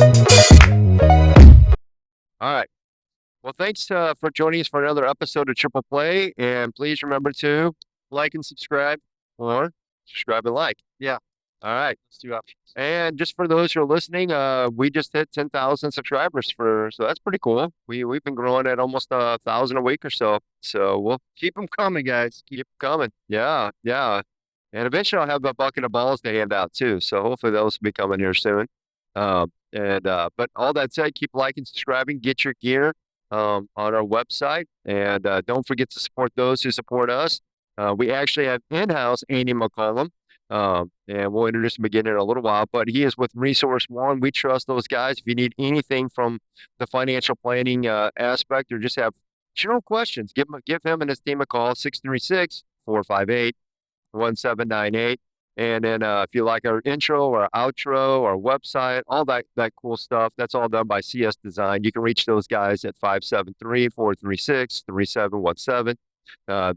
All right. Well, thanks for joining us for another episode of Triple Play. And please remember to Like and subscribe. or subscribe and like. Yeah, All right. let's do options. And just for those who are listening, we just hit 10,000 subscribers so that's pretty cool. We've been growing at almost 1,000 a week or so. So we'll Keep them coming, guys. keep coming. Yeah, yeah. And eventually I'll have a bucket of balls to hand out too. So hopefully those will be coming here soon. But all that said, keep liking, subscribing, get your gear on our website, and don't forget to support those who support us. We actually have in-house Andy McCollum, and we'll introduce him again in a little while. But he is with Resource One. We trust those guys. If you need anything from the financial planning aspect, or just have general questions, give him and his team a call 636-458-1798. And then if you like our intro or outro or website, all that cool stuff, that's all done by CS Design. You can reach those guys at 573-436-3717.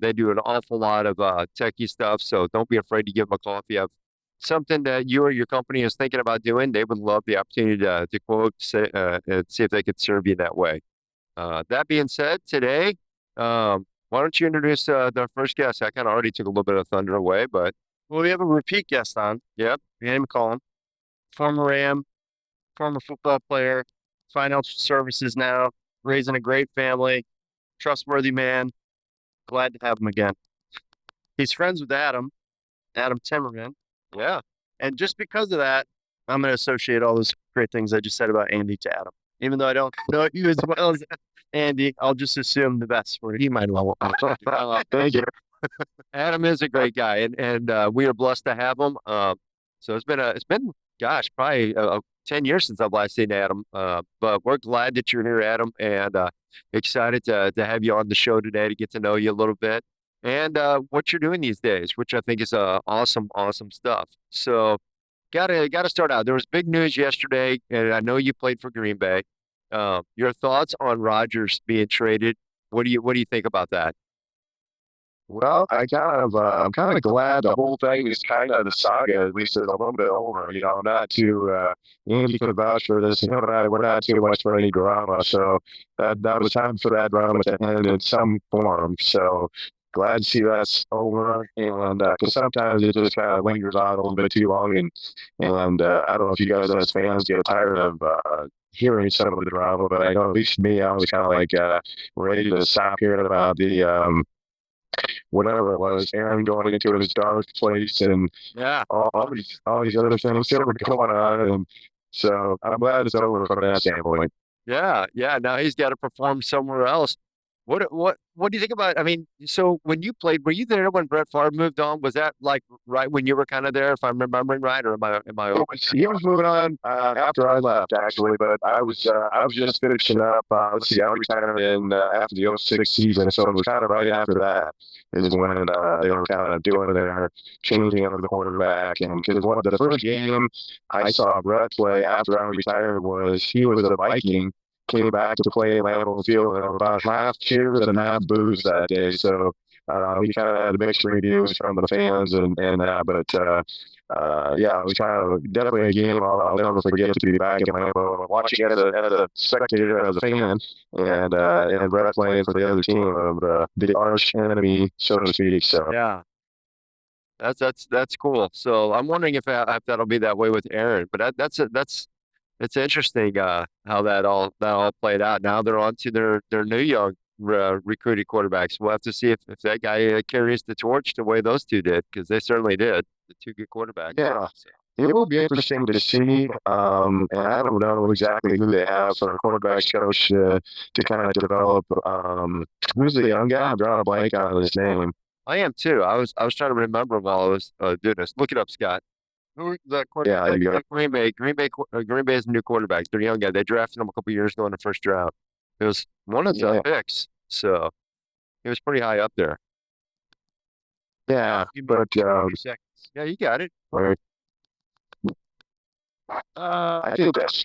They do an awful lot of techie stuff, so don't be afraid to give them a call if you have something that you or your company is thinking about doing. They would love the opportunity to quote, and see if they could serve you that way. That being said, today, why don't you introduce the first guest? I kind of already took a little bit of thunder away, but Well, we have a repeat guest on. yep. Andy McCollum, former Ram, former football player, financial services now, raising a great family, trustworthy man. Glad to have him again. He's friends with Adam Timmerman. Yeah. And just because of that, I'm going to associate all those great things I just said about Andy to Adam. Even though I don't know you as well as Andy, I'll just assume the best for you. He might well. Thank you. Adam is a great guy, and we are blessed to have him. So it's been gosh, probably 10 years since I've last seen Adam. But we're glad that you're here, Adam, and excited to have you on the show today to get to know you a little bit and what you're doing these days, which I think is awesome stuff. So gotta start out. There was big news yesterday, and I know you played for Green Bay. Your thoughts on Rodgers being traded? What do you think about that? Well, I'm kind of glad the whole thing is kind of the saga, at least is a little bit over. Not too, Andy could vouch for this. We're not too much for any drama. So that was time for that drama to end in some form. So glad to see that's over. And because sometimes it just kind of lingers on a little bit too long. And I don't know if you guys as fans get tired of hearing some of the drama, but I know at least me, I was kind of like ready to stop hearing about the whatever it was, Aaron going into his dark place and Yeah. all these other things that were going on. And so I'm glad it's over from that standpoint. Yeah, yeah. Now he's got to perform somewhere else. What do you think about? I mean, so when you played, were you there when Brett Favre moved on? Was that like right when you were kind of there, if I'm remembering right, or am I He off? was, he was moving on after I left, actually, but I was just finishing up. Let's see, I retired in after the '06 season, so it was kind of right after that is when they were kind of doing their changing of the quarterback. And because one of the first game I saw Brett play after I retired was he was a Viking, came back to play Lambeau Field, and there were about half cheers and half boos that day. So we kind of had mixed reviews from the fans, but yeah, it was kind of definitely a game I'll never forget to be back in Lambeau, watching it as a spectator, as a fan, and Brett playing for the other team of the arch enemy, so to speak. So Yeah, that's cool. So I'm wondering if that'll be that way with Aaron, but that's it's interesting how that all played out. Now they're on to their new young recruited quarterbacks. We'll have to see if that guy carries the torch the way those two did, because they certainly did. The two good quarterbacks. yeah, So, it will be interesting to see. And I don't know exactly who they have for a quarterbacks coach to kind of develop. Who's the young guy? I'm drawing a blank on his name. I am too. I was trying to remember while I was doing this. Look it up, Scott. Who the Yeah, quarterback? there you go. Green Bay's new quarterbacks. They're young guy. They drafted him a couple years ago in the first round. It was one of the Yeah, picks, so it was pretty high up there. yeah, Give me but 2 seconds. Yeah, you got it. right, I think that's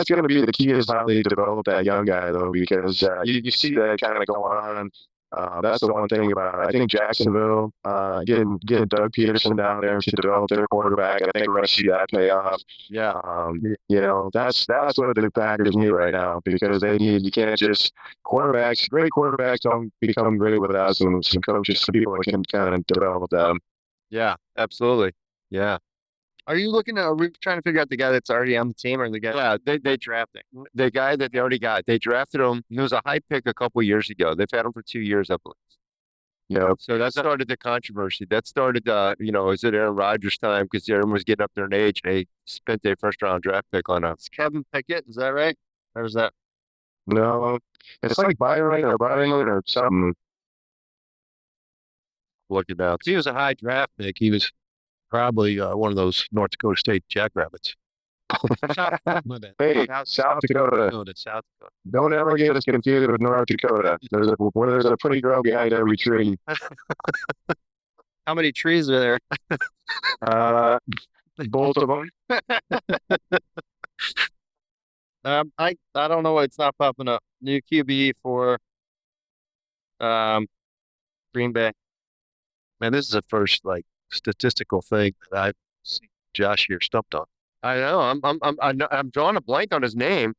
going to be the key is how they develop that young guy though, because you see that kind of going on. That's the one thing about it. I think Jacksonville, getting Doug Peterson down there to develop their quarterback, I think we're going to see that pay off. Yeah. That's what the Packers need right now because they need. You can't just quarterbacks. Great quarterbacks don't become great without some coaches, some people that can kind of develop them. Yeah, absolutely. Yeah. Are we trying to figure out the guy that's already on the team or the guy? Yeah, they drafting the guy that they already got. They drafted him. He was a high pick a couple years ago. They've had him for 2 years, I believe. Yeah. So that started the controversy. That started, is it Aaron Rodgers' time because Aaron was getting up there in age and they spent their first round draft pick on him. It's Kevin Pickett. Is that right? Or is that? No, it's like Byron or something. Looking out. He was a high draft pick. He was probably one of those North Dakota State Jackrabbits. My bad. Hey, South Dakota. South Dakota. Don't ever get us confused with North Dakota. There's a pretty girl behind every tree. How many trees are there? Both of them. I don't know why it's not popping up. New QB for Green Bay. Man, this is the first statistical thing that I've seen Josh here stumped on. I know. I'm drawing a blank on his name.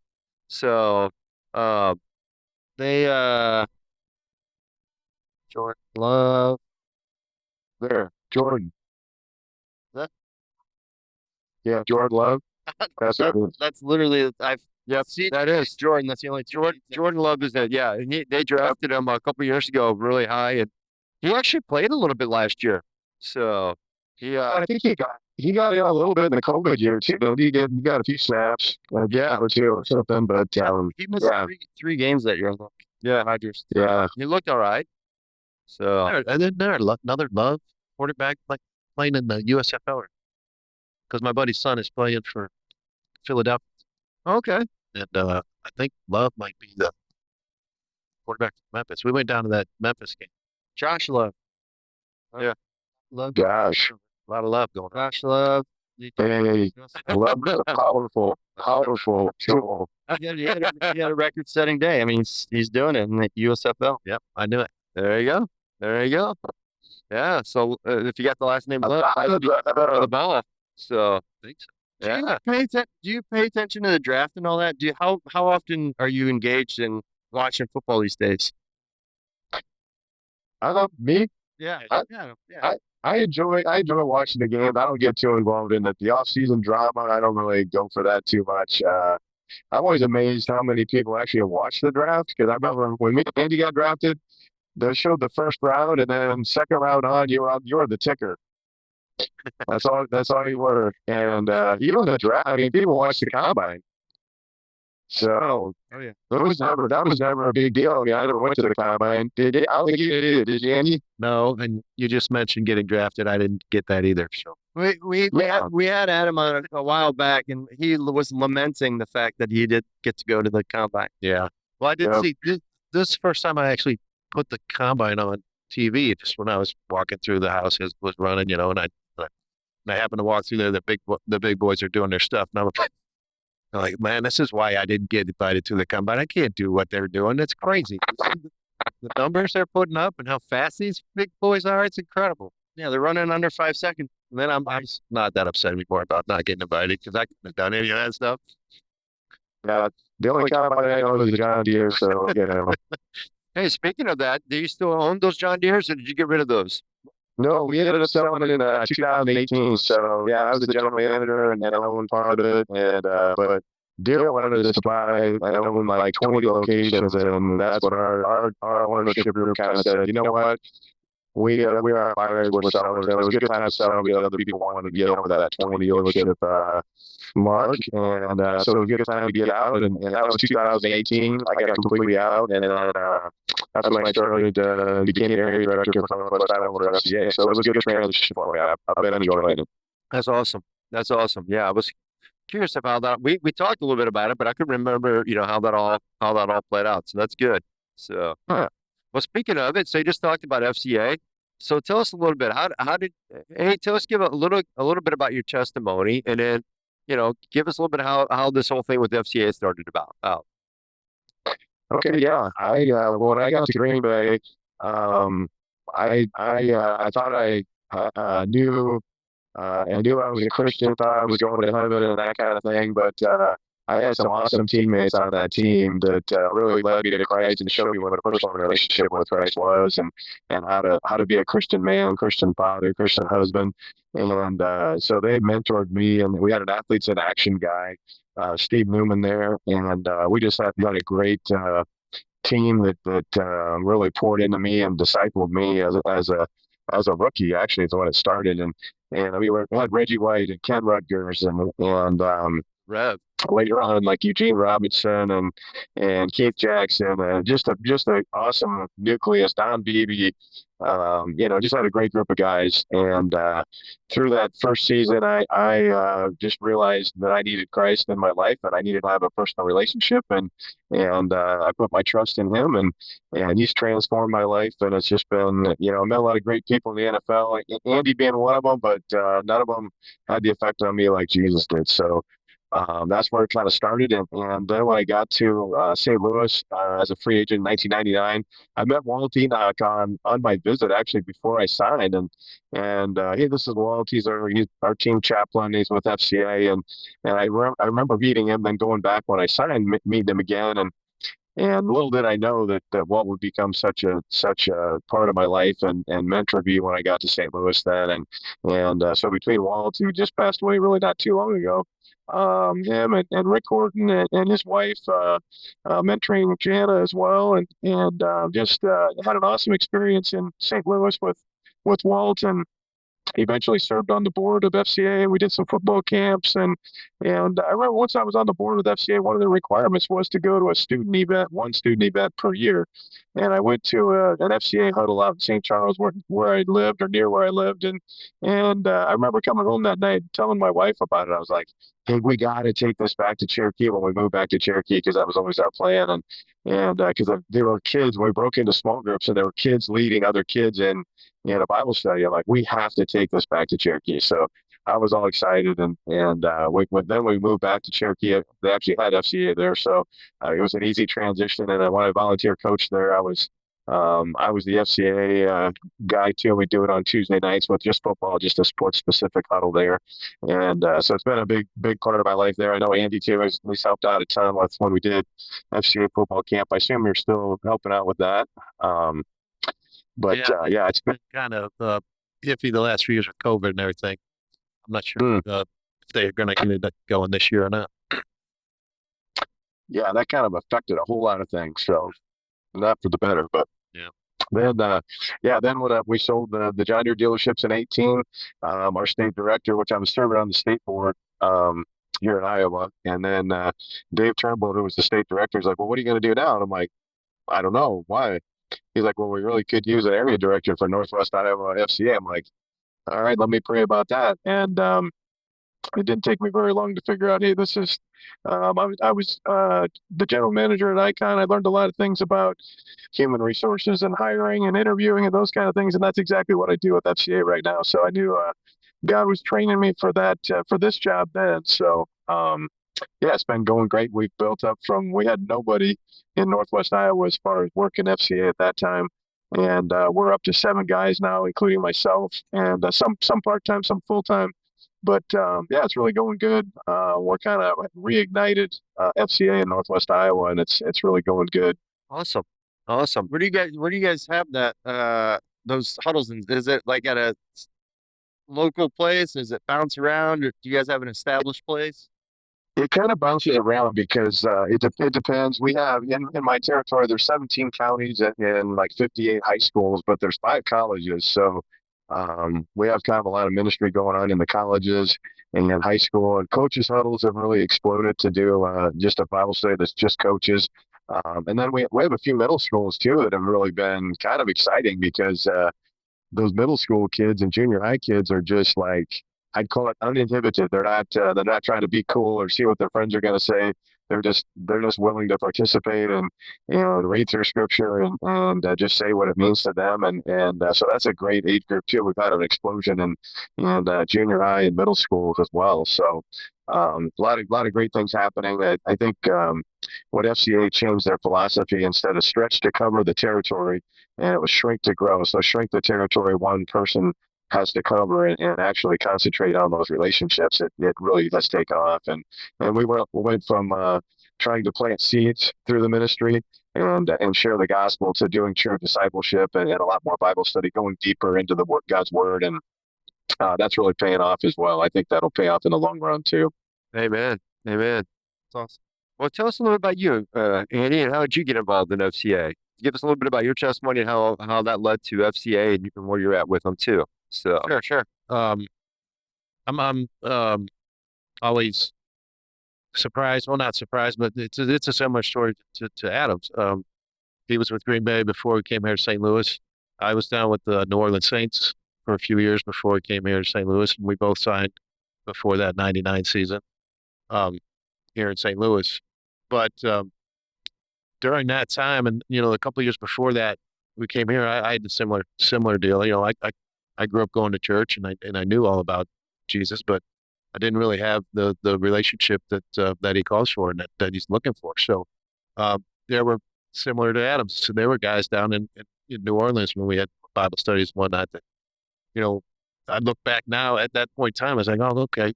So, They Jordan Love. There, Jordan. That? Yeah, Jordan Love. That's literally Yep, seen that is Jordan. That's the only Jordan Love is that. Yeah, and they drafted him a couple years ago, really high, and he actually played a little bit last year. So I think he got in a little bit in the COVID year too. He got a few snaps, or two or something. But he missed three games that year. I think. Yeah, Rodgers. Yeah, he looked all right. So and then another Love quarterback playing in the USFL because my buddy's son is playing for Philadelphia. Okay. And I think Love might be the quarterback for Memphis. We went down to that Memphis game. Josh Love. Yeah. Love. Gosh. A lot of love going on. Josh Love. Hey, Love is a powerful tool. He had a record-setting day. I mean, he's doing it in the USFL. Yep, I knew it. There you go. There you go. Yeah. So if you got the last name Love, the ball. So I think so. Yeah. Do you pay attention to the draft and all that? How often are you engaged in watching football these days? I love me. Yeah. I enjoy watching the game. I don't get too involved in it. The off-season drama, I don't really go for that too much. I'm always amazed how many people actually watch the draft because I remember when me and Andy got drafted, they showed the first round, and then second round on, you were the ticker. That's all you were. And even the draft, I mean, people watch the combine. So yeah, that was never a big deal. I mean, I never went to the combine. I don't think you did. Did you, Andy? No, and you just mentioned getting drafted. I didn't get that either. So we had Adam on a while back, and he was lamenting the fact that he did get to go to the combine. Yeah. Well, I did see this is the first time I actually put the combine on TV. Just when I was walking through the house, it was running, and I happened to walk through there. The big boys are doing their stuff, and I'm like, man, this is why I didn't get invited to the combine. I can't do what they're doing. It's crazy. The numbers they're putting up and how fast these big boys are, it's incredible. Yeah, they're running under 5 seconds. And then I'm not that upset anymore about not getting invited because I couldn't have done any of that stuff. Yeah, the only combine I know is the John Deere, so Hey, speaking of that, do you still own those John Deeres or did you get rid of those? No, we ended up selling it in 2018. So yeah, I was the general manager and I owned part of it. And but Deere wanted to supply. I own like 20 locations, and that's what our ownership group kind of said. You know what? We are buyers, we're sellers. It was a good time to sell because other people wanted to get over that 20 dealership mark, and so it was a good time to get out. And that was 2018. I got completely out, and then that's when I started becoming area director for FCA. So it was a good transition for me. I've been enjoying it. That's awesome. That's awesome. Yeah, I was curious about that. We talked a little bit about it, but I couldn't remember, how that all played out. So that's good. So, well, speaking of it, so you just talked about FCA. So tell us a little bit. Give a little bit about your testimony, and then, give us a little bit of how this whole thing with FCA started about. Okay, yeah. When I got to Green Bay, Um, I thought knew I knew I was a Christian, thought I was going to heaven and that kind of thing. But I had some awesome teammates on that team that really led me to Christ and showed me what a personal relationship with Christ was, and how to be a Christian man, Christian father, Christian husband. And so they mentored me, and we had an athletes in action guy, Steve Newman there, and we just had a great team that really poured into me and discipled me as a rookie. Actually, is when it started, and we had Reggie White and Ken Rutgers and Rev. later on like Eugene Robinson and Keith Jackson, and just a awesome nucleus. Don Beebe, just had a great group of guys. And through that first season, I just realized that I needed Christ in my life, and I needed to have a personal relationship, and I put my trust in Him, and He's transformed my life. And it's just been, I met a lot of great people in the NFL, like Andy being one of them, but none of them had the effect on me like Jesus did. So that's where it kind of started. And then when I got to St. Louis as a free agent in 1999, I met Walt Enoch on my visit actually before I signed. And hey, this is Walt. He's our team chaplain. He's with FCA, and I remember meeting him, then going back when I signed, meeting him again, and little did I know that Walt would become such a part of my life and mentor me when I got to St. Louis then. And so between Walt, who just passed away really not too long ago, him and Rick Horton and his wife mentoring Jana as well, and just had an awesome experience in St. Louis with Walt, and eventually served on the board of FCA, and we did some football camps. And I remember once I was on the board with FCA, one of the requirements was to go to a student event, one student event per year. And I went to an FCA huddle out in St. Charles, where I lived, or near where I lived. And I remember coming home that night, telling my wife about it. I was like, "Hey, we got to take this back to Cherokee when we move back to Cherokee," because that was always our plan. And because there were kids, we broke into small groups, and there were kids leading other kids in a Bible study. I'm like, we have to take this back to Cherokee. So I was all excited, then we moved back to Cherokee. They actually had FCA there, so it was an easy transition. And when I volunteer coach there, I was the FCA guy too. We do it on Tuesday nights with just football, just a sports specific huddle there, and so it's been a big part of my life there. I know Andy too has at least helped out a ton with when we did FCA football camp. I assume you're still helping out with that. Um, but Yeah, yeah, it's been. kind of iffy the last few years with COVID and everything. I'm not sure Mm. if they're going to end up going this year or not. Yeah, that kind of affected a whole lot of things. So not for the better, but Yeah. then, then when we sold the John Deere dealerships in 18, our state director, which I was serving on the state board here in Iowa, and then Dave Turnbull, who was the state director, is like, "Well, what are you going to do now?" And I'm like, "I don't know. Why?" He's like, "Well, we really could use an area director for Northwest Iowa FCA." I'm like, "All right, let me pray about that." And it didn't take me very long to figure out, hey, this is. I was the general manager at Icon. I learned a lot of things about human resources and hiring and interviewing and those kind of things, and that's exactly what I do with FCA right now. So I knew God was training me for that for this job then. So yeah, it's been going great. We've built up we had nobody in Northwest Iowa as far as working FCA at that time. And we're up to 7 guys now, including myself, and some part time, some full time. But yeah, it's really going good. We're kind of reignited FCA in Northwest Iowa, and it's really going good. Awesome. Awesome. Where do you guys have that those huddles? Is it like at a local place? Is it bounce around? Or do you guys have an established place? It kind of bounces around because it depends. We have in my territory, there's 17 counties and like 58 high schools, but there's 5 colleges. So we have kind of a lot of ministry going on in the colleges and in high school. And coaches huddles have really exploded to do just a Bible study that's just coaches. And then we have a few middle schools too that have really been kind of exciting because those middle school kids and junior high kids are just like, I'd call it uninhibited. They're not trying to be cool or see what their friends are going to say. they're just willing to participate and read through scripture and just say what it means to them and so that's a great age group too. We've had an explosion in junior high and middle schools as well. So a lot of great things happening. I think what FCA changed their philosophy instead of stretch to cover the territory, and it was shrink to grow. So shrink the territory one person has to cover and actually concentrate on those relationships. It really does take off. And we went from trying to plant seeds through the ministry and share the gospel to doing true discipleship and a lot more Bible study, going deeper into the God's word, and that's really paying off as well. I think that'll pay off in the long run too. Amen. Amen. That's awesome. Well, tell us a little bit about you, Andy, and how did you get involved in FCA? Give us a little bit about your testimony and how that led to FCA and where you're at with them too. So Sure. I'm always surprised. Well, not surprised, but it's a similar story to Adam's. He was with Green Bay before he came here to St. Louis. I was down with the New Orleans Saints for a few years before he came here to St. Louis, and we both signed before that '99 season here in St. Louis. But during that time, and a couple of years before that, we came here. I had a similar deal. I grew up going to church, and I knew all about Jesus, but I didn't really have the relationship that he calls for and that he's looking for. So there were similar to Adams. So there were guys down in New Orleans when we had Bible studies and whatnot that, I look back now at that point in time, I was like, oh, okay,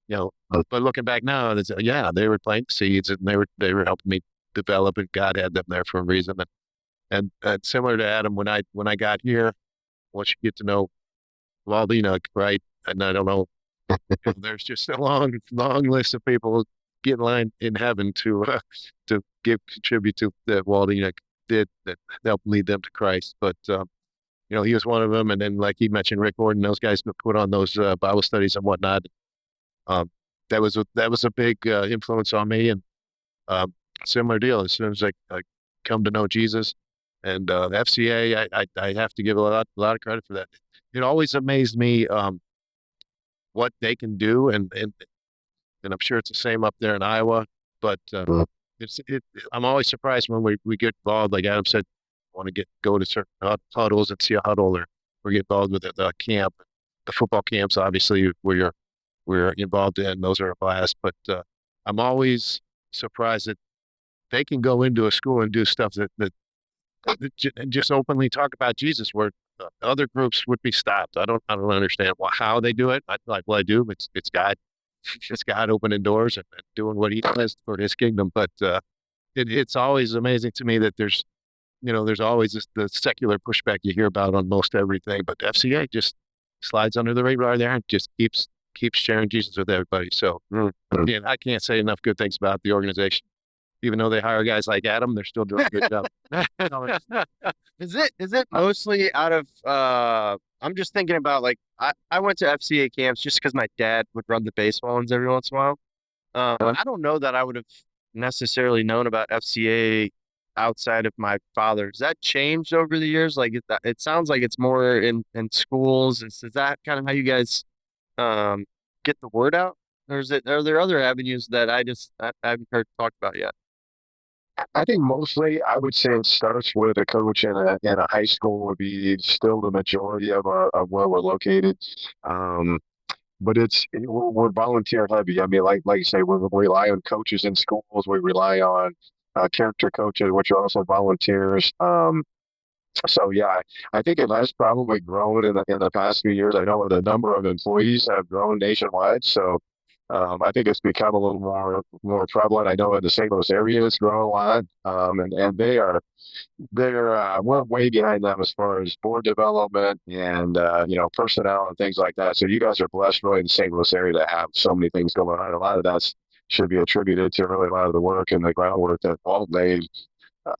but looking back now, yeah, they were planting seeds and they were helping me develop, and God had them there for a reason. And similar to Adam, when I got here, once you get to know Waldina, right? And I don't know, there's just a long list of people get in line in heaven to contribute to that Waldina did that helped lead them to Christ. But he was one of them. And then, like he mentioned, Rick Gordon, those guys put on those Bible studies and whatnot. That was a big influence on me. And similar deal. As soon as I come to know Jesus, and FCA, I have to give a lot of credit for that. It always amazed me what they can do, and I'm sure it's the same up there in Iowa. But I'm always surprised when we get involved. Like Adam said, want to go to certain huddles and see a huddle, or get involved with the camp, the football camps, obviously where we're involved in. Those are a blast. But I'm always surprised that they can go into a school and do stuff that and just openly talk about Jesus, where other groups would be stopped. I don't understand how they do it. I do. It's God. It's God opening doors and doing what He does for His kingdom. But it's always amazing to me that there's always the secular pushback you hear about on most everything. But FCA just slides under the radar there and just keeps sharing Jesus with everybody. So again, I can't say enough good things about the organization. Even though they hire guys like Adam, they're still doing a good job. Is it mostly out of I'm just thinking about, like, I went to FCA camps just because my dad would run the baseball ones every once in a while. I don't know that I would have necessarily known about FCA outside of my father. Has that changed over the years? Like it sounds like it's more in schools. Is that kind of how you guys get the word out? Or are there other avenues that I haven't heard talked about yet? I think mostly I would say it starts with a coach in a high school would be still the majority of where we're located. Um, but we're volunteer heavy. I mean, like you say, we rely on coaches in schools. We rely on character coaches, which are also volunteers. So yeah, I think it has probably grown in the past few years. I know the number of employees have grown nationwide, so I think it's become a little more prevalent. I know in the St. Louis area it's grown a lot, and we're way behind them as far as board development and personnel and things like that. So you guys are blessed really in the St. Louis area to have so many things going on. A lot of that should be attributed to really a lot of the work and the groundwork that Walt laid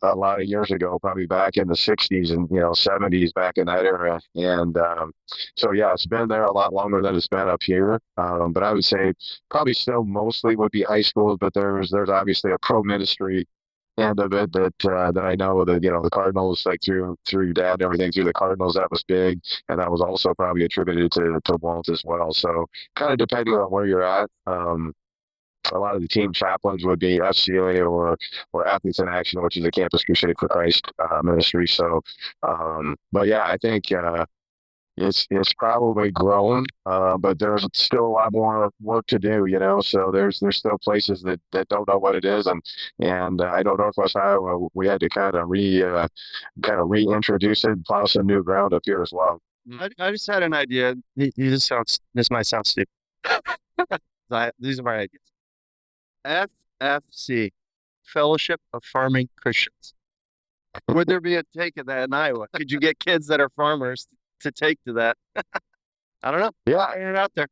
a lot of years ago, probably back in the 60s and 70s, back in that era. And so yeah, it's been there a lot longer than it's been up here. But I would say probably still mostly would be high schools, but there's obviously a pro ministry end of it that I know that the Cardinals, like through your dad and everything, through the Cardinals, that was big, and that was also probably attributed to Walt as well. So kind of depending on where you're at. a lot of the team chaplains would be FCA or Athletes in Action, which is a Campus Crusade for Christ ministry. So, but yeah, I think it's probably grown, but there's still a lot more work to do, you know. So there's still places that don't know what it is, and I know Northwest Iowa, we had to kind of reintroduce it, and plow some new ground up here as well. I just had an idea. This might sound stupid. These are my ideas. FFC, Fellowship of Farming Christians. Would there be a take of that in Iowa? Could you get kids that are farmers to take to that? I don't know. Yeah, Get it out there.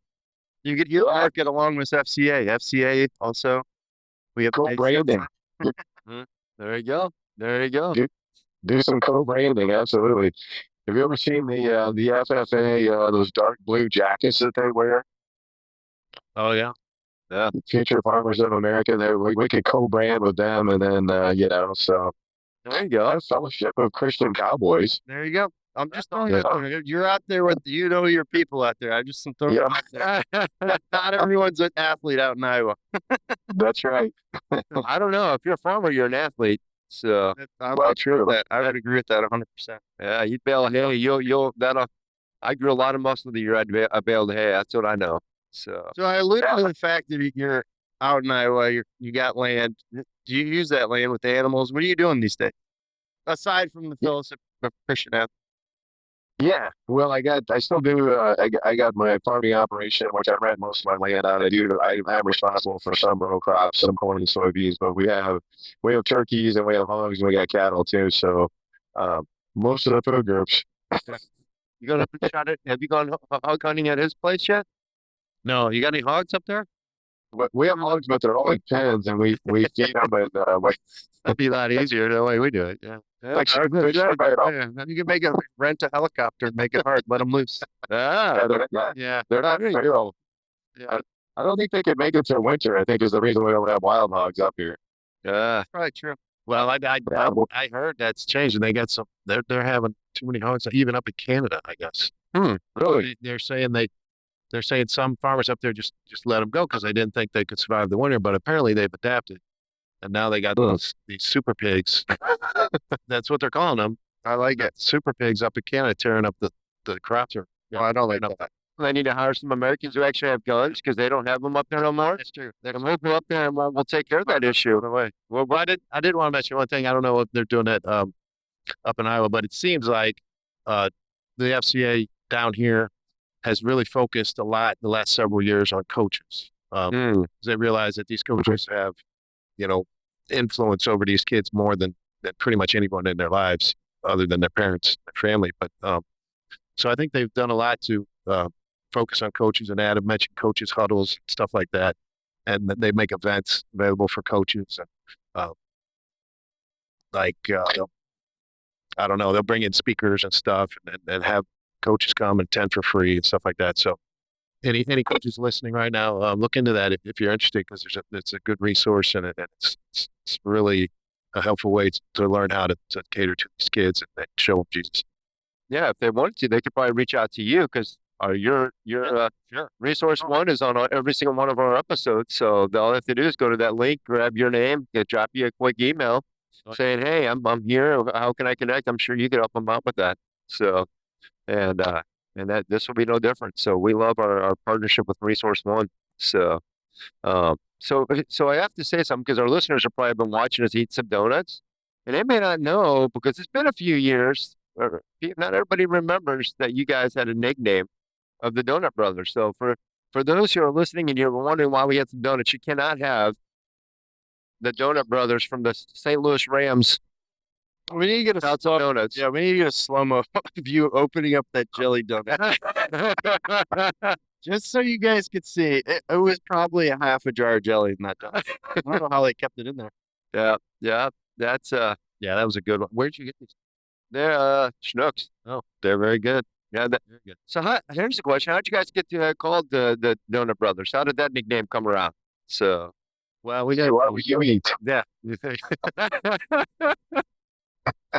You could market along with FCA. FCA also. We have co-branding. There you go. There you go. Do some co-branding, absolutely. Have you ever seen the FFA those dark blue jackets that they wear? Oh yeah. Yeah. Future Farmers of America. There, we could co-brand with them, and then you know, so there you go. Fellowship of Christian Cowboys. There you go. I'm just throwing it out there. You're out there with your people out there. I just am throwing it out there. Not everyone's an athlete out in Iowa. That's right. I don't know. If you're a farmer, you're an athlete. So I would agree with that 100%. Yeah, you'd bale hay. That'll. I grew a lot of muscle the year I baled hay. That's what I know. So I alluded to the fact that you're out in Iowa. You got land. Do you use that land with the animals? What are you doing these days? Aside from the Fellowship of Christian Athletes. Yeah, well, I still do. I got my farming operation, which I rent most of my land out. I'm responsible for some row crops, some corn and soybeans, but we have turkeys and we have hogs and we got cattle too. So, most of the food groups. You gonna shot it? Have you gone hog hunting at his place yet? No. You got any hogs up there? But we have hogs, but they're all in pens, and we feed them. And that'd be a lot easier the way we do it. Yeah. You can rent a helicopter, make it hard, let them loose. They're not feral. Yeah. I don't think they could make it through winter. I think is the reason we don't have wild hogs up here. Yeah, probably true. Well, I heard that's changed, and they got some. They're having too many hogs, even up in Canada, I guess. Really? They're saying some farmers up there just let them go because they didn't think they could survive the winter, but apparently they've adapted. And now they got these super pigs. That's what they're calling them. I like it. Super pigs up in Canada tearing up the crops. I don't like that. They need to hire some Americans who actually have guns because they don't have them up there no more. That's true. We'll go up there and we'll take care of that issue. Well, I did want to mention one thing. I don't know if they're doing that up in Iowa, but it seems like the FCA down here has really focused a lot the last several years on coaches. They realize that these coaches have, influence over these kids more than pretty much anyone in their lives other than their parents, their family. But so I think they've done a lot to focus on coaches, and Adam mentioned coaches huddles, stuff like that. And they make events available for coaches. And I don't know, they'll bring in speakers and stuff and have coaches come and attend for free and stuff like that. So any coaches listening right now, look into that if you're interested, because it's a good resource, and it's really a helpful way to learn how to cater to these kids and show them Jesus. Yeah, if they wanted to, they could probably reach out to you because your resource one is on every single one of our episodes. So all they have to do is go to that link, grab your name, drop you a quick email saying, "Hey, I'm here. How can I connect?" I'm sure you could help them out with that. So, and that this will be no different. So we love our partnership with Resource One. So, so I have to say something because our listeners have probably been watching us eat some donuts, and they may not know because it's been a few years. Not everybody remembers that you guys had a nickname of the Doughnut Brothers. So for those who are listening and you're wondering why we had some donuts, you cannot have the Doughnut Brothers from the St. Louis Rams. We need to get a donuts. Yeah, we need to get a slow-mo of you opening up that jelly donut. Just so you guys could see, it was probably a half a jar of jelly in that donut. I don't know how they kept it in there. Yeah, that's that was a good one. Where'd you get these? They're Schnucks. Oh, they're very good. Yeah, very good. So here's the question: how'd you guys get called the Doughnut Brothers? How did that nickname come around? So, well, we got what you eat. Yeah.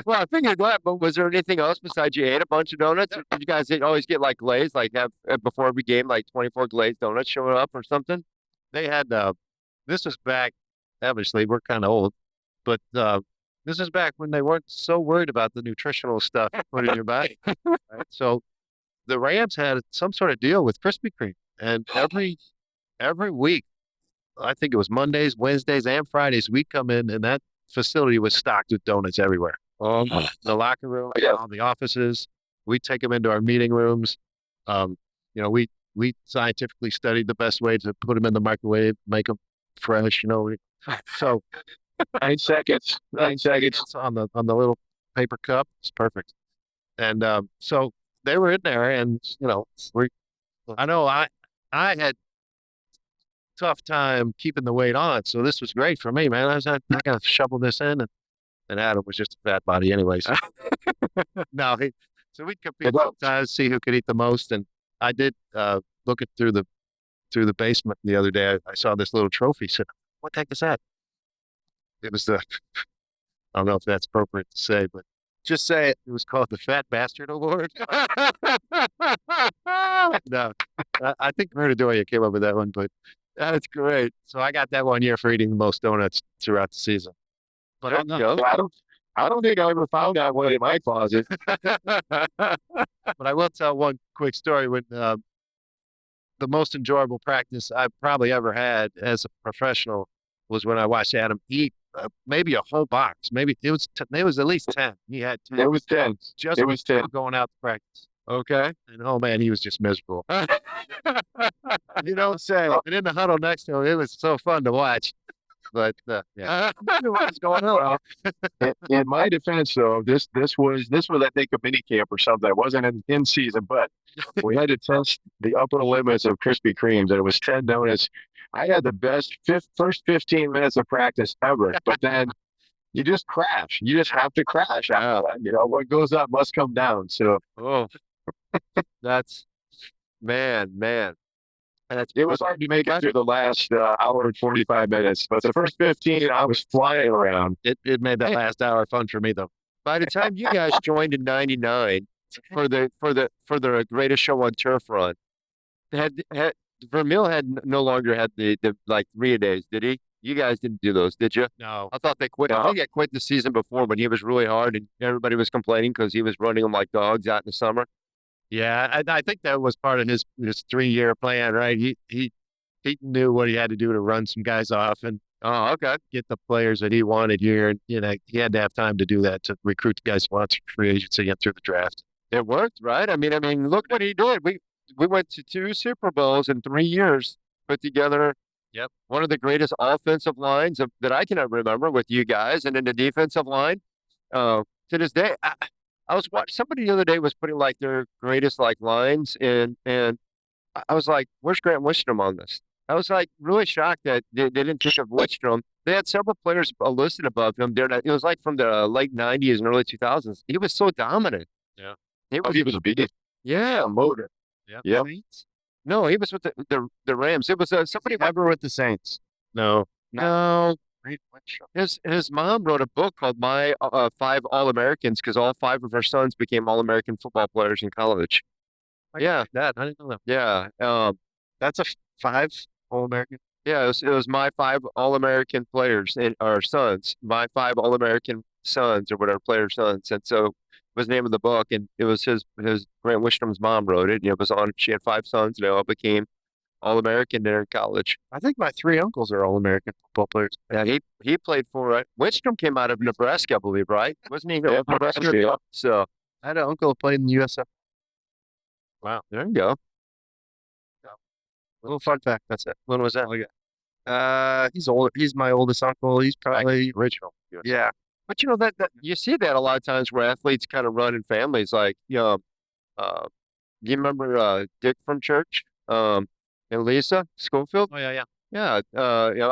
Well, I figured that, but was there anything else besides you ate a bunch of donuts? Or did you guys always get like glazed, like have before every game, like 24 glazed donuts showing up or something? They had this was back, obviously, we're kind of old, but this is back when they weren't so worried about the nutritional stuff put in your body. Right? So the Rams had some sort of deal with Krispy Kreme, and every week, I think it was Mondays, Wednesdays, and Fridays, we'd come in, and that facility was stocked with donuts everywhere. The locker room, all the offices. We'd take them into our meeting rooms. Um, we scientifically studied the best way to put them in the microwave, make them fresh. So 9 seconds. 9 seconds. it's on the little paper cup. It's perfect. And so they were in there, and we. I know I had tough time keeping the weight on, so this was great for me, man. I gotta shovel this in, and Adam was just a fat body, anyways. No, so we'd compete sometimes, see who could eat the most, and I did looking through the basement the other day. I saw this little trophy. Said, "What the heck is that?" It was the I don't know if that's appropriate to say, but just say it. It was called the Fat Bastard Award. No, I think Verdadoya came up with that one, but that's great. So I got that one year for eating the most donuts throughout the season. But There you go. I don't think I ever found that one in my closet. but I will tell one quick story when the most enjoyable practice I probably ever had as a professional was when I watched Adam eat maybe a whole box. Maybe it was at least 10. He had 10. It was 10. Just It was 10. going out to practice. Okay. And oh man, he was just miserable. You don't say. And in the huddle next to him, it was so fun to watch. But yeah, What's going on? In my defense, though, this was I think a mini camp or something. It wasn't in season, but we had to test the upper limits of Krispy Kremes, and it was 10 donuts. I had the best first 15 minutes of practice ever, but then you just crash. You just have to crash. What goes up must come down. So Oh, that's man. That's it was hard to make it through the last hour and 45 minutes, but the first 15, I was flying around. it made that last hour fun for me though. By the time you guys joined in '99 for the greatest show on turf run, had Vermeil no longer had the like 3-a-days, did he? You guys didn't do those, did you? No, I thought they quit. I No. think they quit the season before when he was really hard and everybody was complaining because he was running them like dogs out in the summer. yeah, I think that was part of his 3-year plan, right? He knew what he had to do to run some guys off and Oh, okay. get the players that he wanted here, and he had to have time to do that to recruit the guys he wants for free agency and through the draft. It worked, right? I mean, look what he did. We went to 2 Super Bowls in 3 years, put together Yep. one of the greatest offensive lines that I can ever remember with you guys, and then the defensive line. To this day, I was watching somebody the other day was putting like their greatest like lines in, and I was like, "Where's Grant Wistrom on this?" I was like really shocked that they didn't think of Wistrom. They had several players listed above him. It was like from the late '90s and early 2000s. He was so dominant. Yeah. He Oh, was, he was a beast. yeah. A motor. Yep. Yep. Saints? No, he was with the Rams. It was somebody. Ever with the Saints? No. No, Great Wistrom. his mom wrote a book called My Five All-Americans because all 5 of her sons became All-American football players in college. Yeah, That I didn't know that. yeah. That's a 5 All-American. Yeah, it was my 5 All-American players and our sons, my 5 All-American sons or whatever player sons, and so it was the name of the book, and it was his Grant Wistrom's mom wrote it, and it was on. She had 5 sons, and they all became All-American there in college. I think my 3 uncles are All-American football players. Yeah, he played for Wistrom came out of Nebraska, I believe, right? Wasn't he? Yeah, Nebraska. yeah. So I had an uncle who played in the USF. wow, there you go. Little fun fact. That's it. When was that? He's older. He's my oldest uncle. He's probably Original. yeah. But that you see that a lot of times where athletes kind of run in families, like uh, you remember Dick from church, and Lisa Schofield? Oh yeah. Yeah,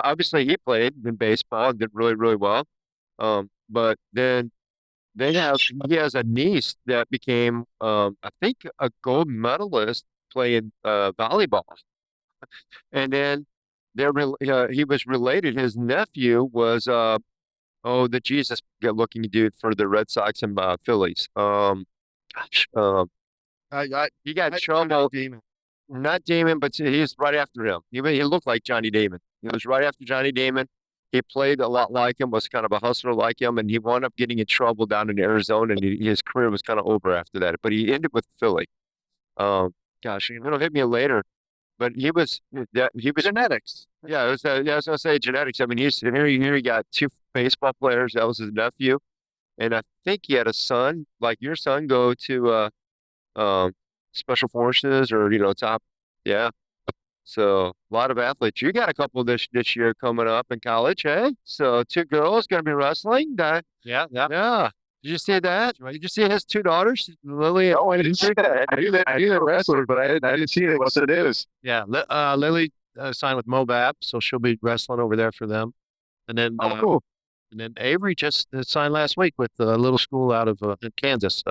obviously he played in baseball and did really, really well. But then he has a niece that became, I think, a gold medalist playing volleyball. And then he was related. His nephew was, the Jesus looking dude for the Red Sox and Phillies. Gosh, he got in trouble. Demon. Not Damon, but he's right after him. He looked like Johnny Damon. It was right after Johnny Damon. He played a lot like him, was kind of a hustler like him, and he wound up getting in trouble down in Arizona, and his career was kind of over after that. But he ended with Philly. Um, Gosh, it'll hit me later. But he was Genetics. yeah, I was gonna say genetics. I mean, here he got two baseball players. That was his nephew, and I think he had a son, like your son, go to um special forces or top. Yeah. So a lot of athletes. You got a couple this year coming up in college, hey? So two girls gonna be wrestling. Yeah. Yeah. Did you see that? Did you see his two daughters, Lily? Oh, I didn't see that. I knew that wrestler, but I didn't see it. What's the news? Yeah. Lily signed with Mobab, so she'll be wrestling over there for them. And then Oh, cool. and then Avery just signed last week with a little school out of in Kansas,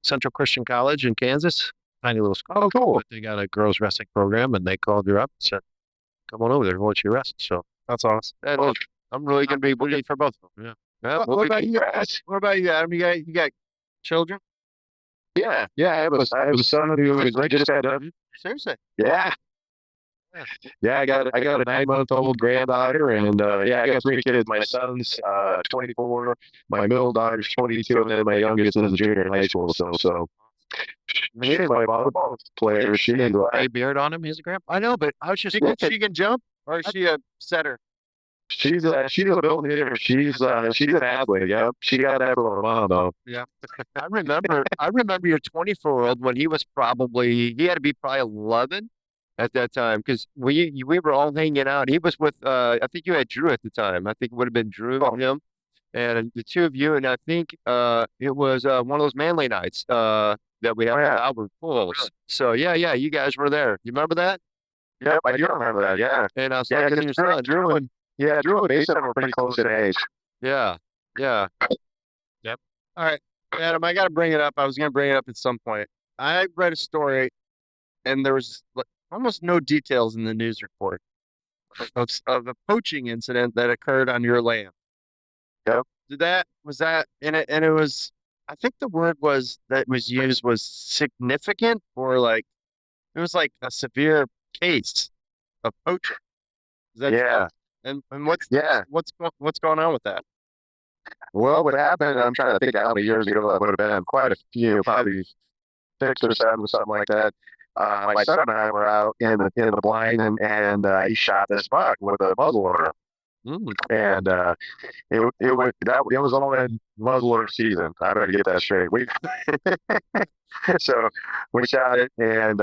Central Christian College in Kansas. Tiny little school. Oh, cool. But they got a girls wrestling program, and they called her up and said, "Come on over there, why don't you wrestle?" So that's awesome. And look, I'm really gonna be rooting for both of them. Yeah. Yeah, What, we'll what be- about you guys? What about you, Adam? You got children? Yeah, I have a son who is just had Seriously? yeah. Yeah, I got a 9-month-old granddaughter, and yeah, I got 3 kids. My son's 24, my middle daughter's 22, and then my youngest is a junior in high school. So me and my volleyball player, she is Gray beard on him. He's a grandpa. I know, but I was just She looking. can jump, or is she a setter? she's a built hitter. She's an athlete. Yeah, she got that from her mom though. Yeah. I remember your 24-year-old when he had to be probably 11 at that time because we were all hanging out. He was with I think you had Drew at the time. I think it would have been Drew and him and the two of you, and I think it was one of those manly nights that we had at Albert Pools. So yeah, you guys were there. You remember that? Yep, I do remember that. Yeah, And I was yeah, talking to your son. Drew and Mason were pretty close in age. Yeah, yeah. All right, Adam, I got to bring it up. I was going to bring it up at some point. I read a story, and there was almost no details in the news report of a poaching incident that occurred on your land. Yep. Was that in it? And it was, I think the word that was used was significant, or like it was like a severe case of poaching. Is that Yeah, and yeah. what's going on with that? Well, what happened? I'm trying to think how many years ago that would have been. Quite a few, probably 6 or 7, something like that. My son and I were out in the blind, and he shot this buck with a muzzleloader, Mm. and it was all in muzzleloader season. I better get that straight. So we shot it, and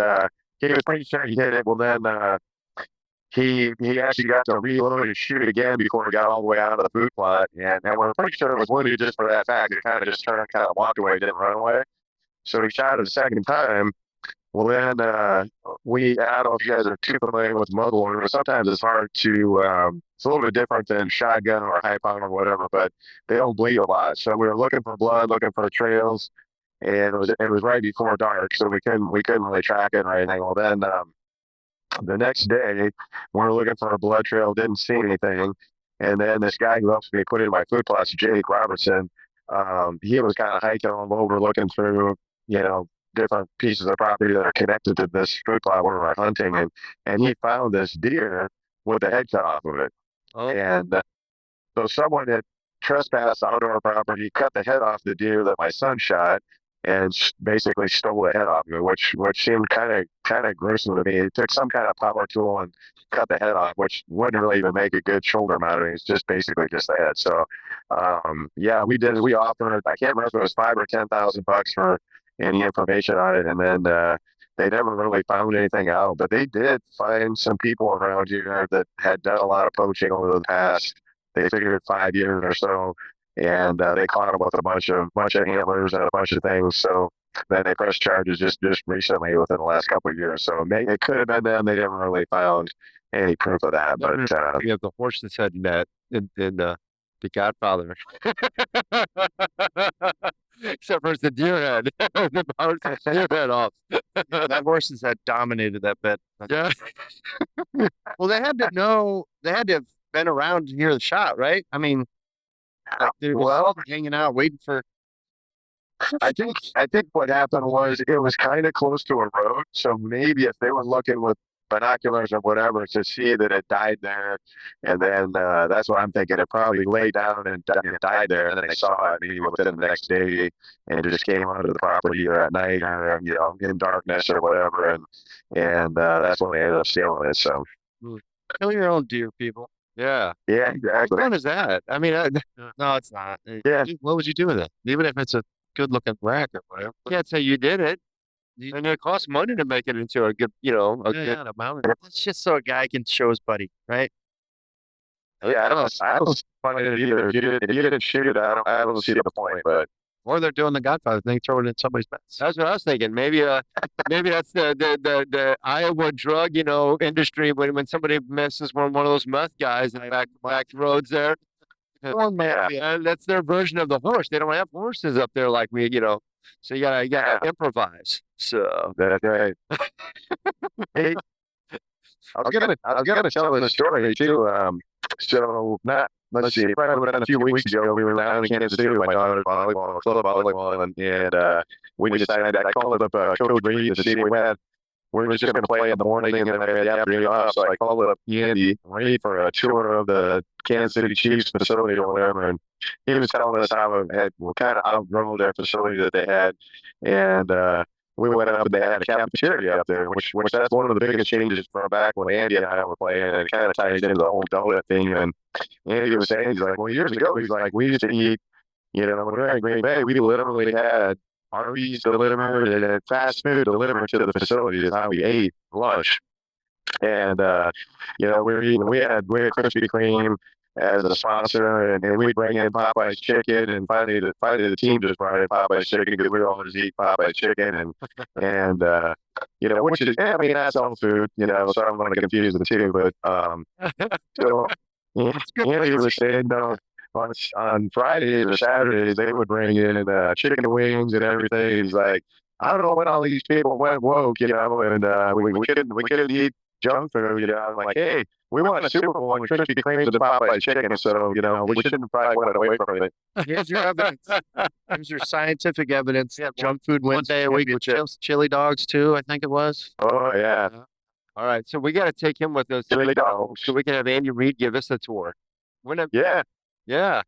he was pretty sure he hit it. Well, then he actually got to reload and shoot again before he got all the way out of the food plot, and we're pretty sure it was wounded just for that fact. It kind of just turned, kind of walked away, didn't run away. So he shot it a second time. Well, then I don't know if you guys are too familiar with muzzleloader, but sometimes it's hard to. It's a little bit different than shotgun or high power or whatever, but they don't bleed a lot. So we were looking for blood, looking for trails, and it was right before dark, so we couldn't really track it or anything. Well, then the next day, we were looking for a blood trail, didn't see anything, and then this guy who helps me put in my food plots, Jake Robertson, he was kind of hiking all over, looking through, different pieces of property that are connected to this food plot where we're hunting, and he found this deer with the head cut off of it, Oh, and so someone had trespassed onto our property, cut the head off the deer that my son shot, and basically stole the head off of it, which seemed kind of gruesome to me. He took some kind of power tool and cut the head off, which wouldn't really even make a good shoulder mount. It's just basically just the head. So, yeah, we did. We offered. I can't remember if it was $5,000 or $10,000 for any information on it, and then they never really found anything out. But they did find some people around here that had done a lot of poaching over the past. They figured 5 years or so, and they caught him with a bunch of antlers and a bunch of things. So then they pressed charges just recently within the last couple of years. So it could have been them. They never really found any proof of that. But you have the horse that's head in that in the Godfather. Except for it's the deer head. The horse has the deer head off. That horses had dominated that bit. Yeah. Well, they had to know. They had to have been around to hear the shot, right? I mean, like they were well, hanging out, waiting for. I think what happened was it was kind of close to a road. So maybe if they were looking with binoculars or whatever to see that it died there. And then that's what I'm thinking. It probably lay down and died there. And then they saw it maybe within the next day and just came onto the property either at night or, in darkness or whatever. And that's when they ended up stealing it. So, Kill your own deer, people. Yeah. yeah, How exactly. fun is that? I mean, No, it's not. Yeah. what would you do with it? Even if it's a good looking rack or whatever. You can't say you did it. And it costs money to make it into a good, good amount. That's just so a guy can show his buddy, right? Yeah, I don't find it either. If you didn't shoot it, I don't see the point. But Or they're doing the Godfather thing, throw it in somebody's mouth. That's what I was thinking. Maybe maybe that's the Iowa drug, industry when somebody messes with one of those meth guys in the back roads there. That's their version of the horse. They don't have horses up there like we, so you gotta improvise. So that's right. Hey, I was gonna tell a story too. So not let's see, probably about a few weeks ago, we were down in Kansas City with my daughter's volleyball, club volleyball, and we decided I called up Coach Reed to see if we were just going to play in the morning and then I had the afternoon off. So I called up Andy Reed for a tour of the Kansas City Chiefs facility or whatever, and he was telling us how it had kind of outgrown their facility that they had, and we went up and they had a cafeteria up there, which that's one of the biggest changes from back when Andy and I were playing, and it kind of ties into the whole Doughnut thing. And Andy was saying, he's like, well, years ago, he's like, we used to eat, when we were in Green Bay, we literally had Arby's delivered and fast food delivered to the facility is how we ate lunch. And we had Krispy Kreme as a sponsor, and we'd bring in Popeye's chicken, and finally the team just brought in Popeye's chicken because we were all just eat Popeye's chicken, and which is, I mean, that's all food, so I don't want to confuse the two, but so Andy was saying, on Fridays or Saturdays they would bring in chicken wings and everything. He's like, I don't know when all these people went woke, and we couldn't eat junk food, I'm like, hey, we won a Super Bowl and Krispy Kreme's the Popeye's chicken, so we shouldn't probably want it away from it. Here's your evidence. Here's your scientific evidence. Yeah, junk food wins one day a week with chili dogs too, I think it was. Oh yeah. All right, so we got to take him with us Chili dogs. so we can have Andy Reid give us a tour. Yeah. Yeah.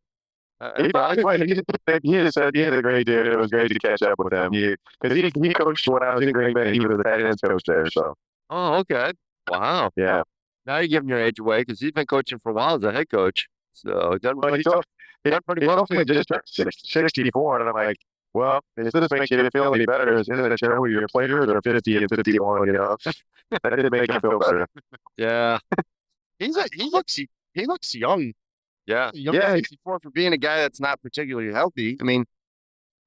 He just said he had a great dude. It was great to catch up with him. Because he coached when I was in Green Bay. He was the tight ends coach there. So. Oh, okay. Wow. Yeah. Now you're giving your age away because he's been coaching for a while as a head coach. So he done pretty well. He just turned 64, and I'm like, well, if this makes you feel any better, isn't it sure your players are 50 and 51? That didn't make him feel better. Yeah. He looks young. Yeah. Young 64 for being a guy that's not particularly healthy. I mean,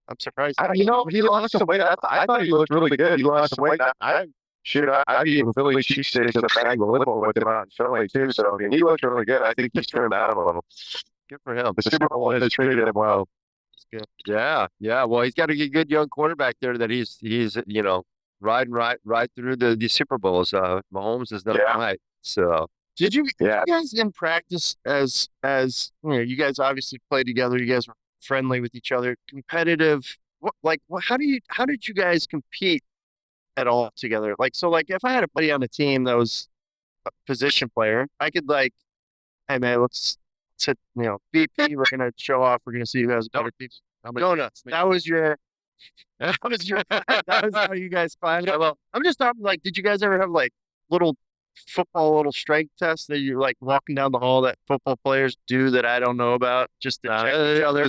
I'm surprised. He lost some weight. I thought he looked really good. He lost some weight. I'd even Philly cheesesteaks in the bag with him on Philly too. So he looks really good. I think he's turned out a little. Good for him. The Super Bowl has treated him well. Good. Yeah. Well, he's got a good young quarterback there that he's riding right through the Super Bowls. Mahomes is done right. So. Did you guys in practice as you guys obviously played together, you guys were friendly with each other, competitive? How did you guys compete at all together? If I had a buddy on the team that was a position player, I could hey man, let's hit, BP, we're gonna show off, we're gonna see who has better people. Donuts. That was how you guys find it. Well, I'm just talking did you guys ever have little strength tests that you're walking down the hall that football players do that I don't know about just to check each other?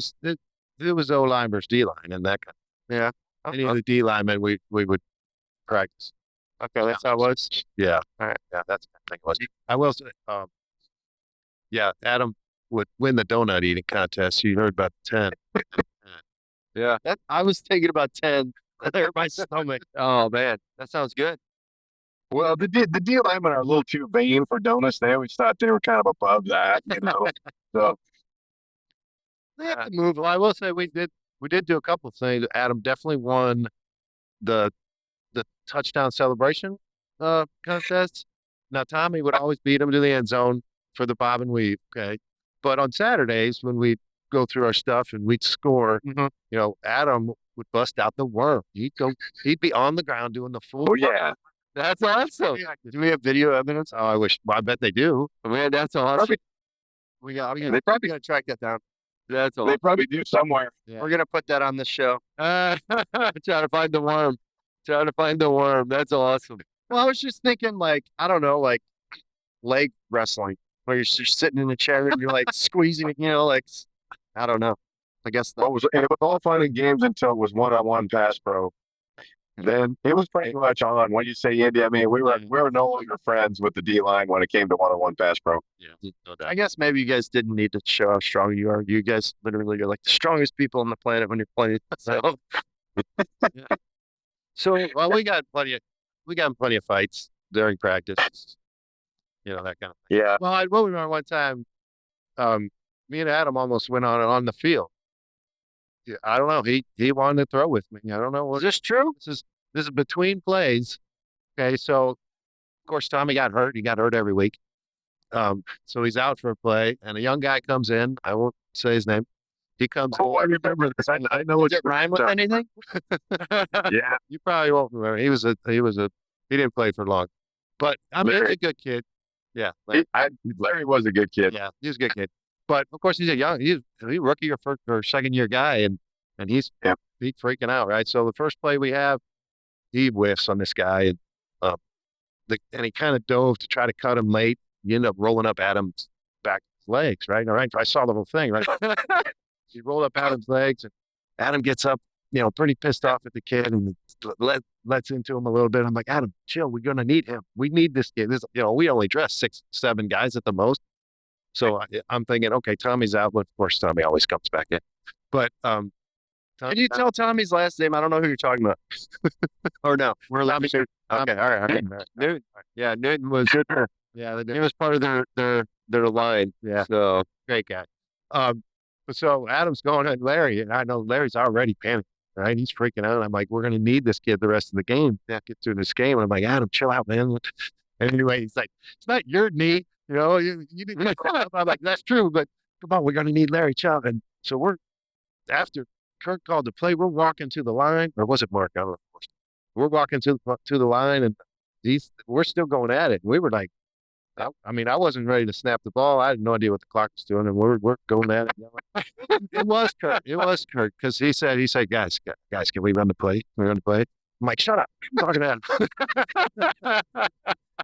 It was O-line versus D-line and that kind of. Yeah. Any of the D-linemen we would practice. Okay, that's how it was. Yeah. All right. Yeah, that's I think it was. I will say, Adam would win the donut eating contest. You heard about 10. Yeah. I was thinking about 10. That hurt my stomach. Oh man, that sounds good. Well, the D linemen are a little too vain for donuts. They always thought they were kind of above that, So they have to move. Well, I will say we did do a couple of things. Adam definitely won the touchdown celebration contest. Now Tommy would always beat him to the end zone for the bob and weave. Okay, but on Saturdays when we go through our stuff and we'd score, Adam would bust out the worm. He'd be on the ground doing the full. Oh yeah. That's awesome. Do we have video evidence? Oh, I wish. Well, I bet they do. Man, that's awesome. We got. They probably Gotta track that down. That's they awesome. probably do somewhere. Yeah. We're gonna put that on this show. Trying to find the worm. Trying to find the worm. That's awesome. Well, I was just thinking, like, I don't know, like leg wrestling, where you're just sitting in a chair and you're like squeezing, like, I don't know. I guess It was all fun and games until it was one-on-one pass pro. Then it was pretty much on. When you say Indy, I mean we were no longer friends with the D line when it came to one-on-one pass pro. Yeah. I guess maybe you guys didn't need to show how strong you are. You guys literally are like the strongest people on the planet when you're playing. So, Well, we got plenty of fights during practice. That kind of thing. Yeah. Well, I remember one time, me and Adam almost went on the field. Yeah, I don't know. He wanted to throw with me. I don't know what. is this true? This is between plays. Okay, so of course Tommy got hurt. He got hurt every week. So he's out for a play, and a young guy comes in. I won't say his name. He comes. Oh, I remember this. I know Does it rhyme with anything? Yeah. You probably won't remember. He didn't play for long, but I mean, he's a good kid. Yeah, Larry was a good kid. yeah, he's a good kid. But of course, he's a rookie or second year guy, and he's freaking out, right? So the first play we have, he whiffs on this guy, and and he kind of dove to try to cut him late. You end up rolling up Adam's back legs, right? All right, I saw the whole thing, right? He rolled up Adam's legs, and Adam gets up, pretty pissed off at the kid, and lets into him a little bit. I'm like, Adam, chill. We're gonna need him. We need this kid. We only dress 6, 7 guys at the most. So I'm thinking, okay, Tommy's out, but of course Tommy always comes back in. But Can you tell Tommy's last name? I don't know who you're talking about. Or no, we're allowed to. Okay, all right. Newton, yeah, Newton was Yeah, he was part of their line. Yeah. So great guy. So Adam's going at Larry, and I know Larry's already panicking, right? He's freaking out. I'm like, we're gonna need this kid the rest of the game. Get through this game. And I'm like, Adam, chill out, man. And anyway, he's like, it's not your knee. You need to chill out. I'm like, that's true, but come on, we're gonna need Larry Chubb. And so after Kirk called the play, we're walking to the line, or was it Mark? I don't know. We're walking to the line, and we're still going at it. And we were like, I wasn't ready to snap the ball. I had no idea what the clock was doing, and we're going at it. It was Kirk. It was Kirk because he said, guys, can we run the play? Can we run the play? I'm like, shut up. I'm talking to him.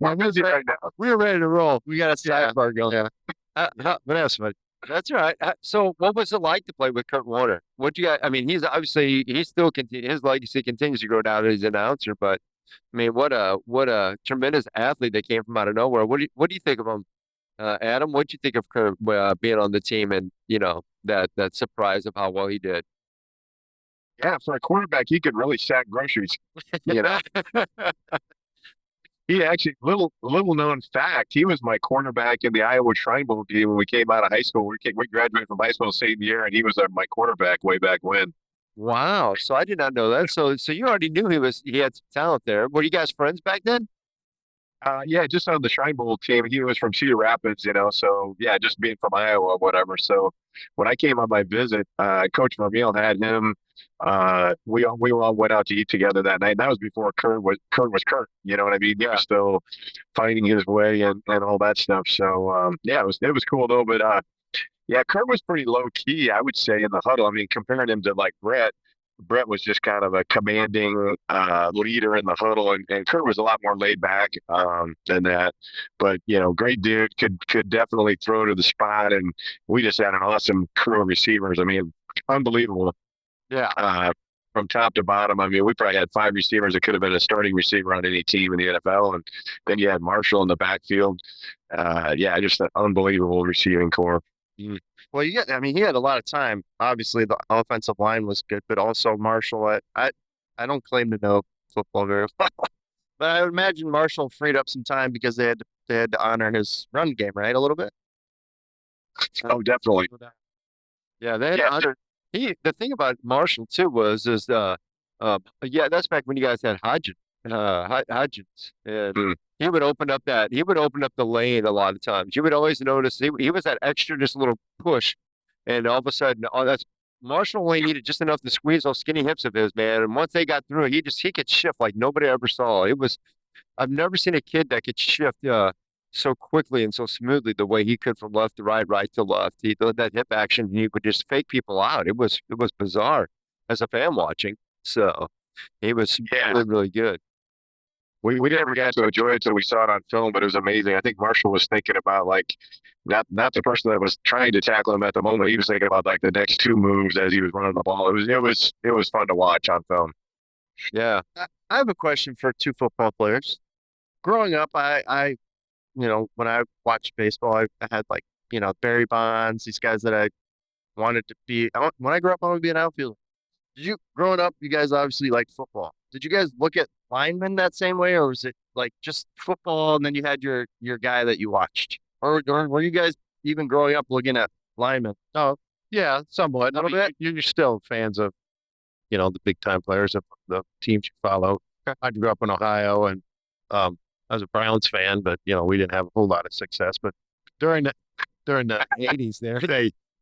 I'm busy right now. We were ready to roll. We got a sidebar going. Yeah. But that's funny. That's right. So, what was it like to play with Kurt Warner? What you got? I mean, he's obviously still his legacy continues to grow now as an announcer. But I mean, what a tremendous athlete that came from out of nowhere. What do you think of him, Adam? What do you think of Kurt being on the team and that surprise of how well he did? Yeah, for a quarterback, he could really sack groceries. He actually, little known fact, he was my cornerback in the Iowa Shrine Bowl team when we came out of high school. We graduated from high school the same year, and he was my quarterback way back when. Wow. So I did not know that. So you already knew he had some talent there. Were you guys friends back then? Yeah, just on the Shrine Bowl team. He was from Cedar Rapids, so yeah, just being from Iowa, whatever. So when I came on my visit, Coach Vermeil had him. We all went out to eat together that night. That was before Kurt was Kurt. You know what I mean? He was still finding his way and all that stuff. So yeah, it was cool though. But yeah, Kurt was pretty low key, I would say, in the huddle. I mean, comparing him to like Brett. Brett was just kind of a commanding leader in the huddle, and Kurt was a lot more laid back than that. But great dude, could definitely throw to the spot, and we just had an awesome crew of receivers. I mean, unbelievable. Yeah. From top to bottom. I mean, we probably had 5 receivers that could have been a starting receiver on any team in the NFL, and then you had Marshall in the backfield. Yeah, just an unbelievable receiving core. Well, he had a lot of time. Obviously, the offensive line was good, but also Marshall. I don't claim to know football very well, but I would imagine Marshall freed up some time because they had to honor his run game, right? A little bit. Oh, definitely. Yeah, they had to honor. The thing about Marshall too yeah, that's back when you guys had Hodgins, and he would open up the lane a lot of times. You would always notice he was that extra just little push, and all of a sudden, that's Marshall only needed just enough to squeeze those skinny hips of his, man. And once they got through it, he could shift like nobody ever saw. I've never seen a kid that could shift so quickly and so smoothly the way he could from left to right, right to left. He did that hip action. He would just fake people out. It was bizarre as a fan watching. So he was Yeah. really, really good. We never got to enjoy it until we saw it on film, but it was amazing. I think Marshall was thinking about like not the person that was trying to tackle him at the moment. He was thinking about like the next two moves as he was running the ball. It was fun to watch on film. Yeah. I have a question for two football players. Growing up, when I watched baseball, I had like, Barry Bonds, these guys that I wanted to be. When I grew up, I wanted to be an outfielder. Growing up, you guys obviously liked football. Did you guys look at linemen that same way, or was it like just football and then you had your guy that you watched? Or were you guys even growing up looking at linemen? Oh, yeah, somewhat. A little bit? You're still fans of, the big time players of the teams you follow. I grew up in Ohio and I was a Browns fan, but we didn't have a whole lot of success. But during the during the 80s there,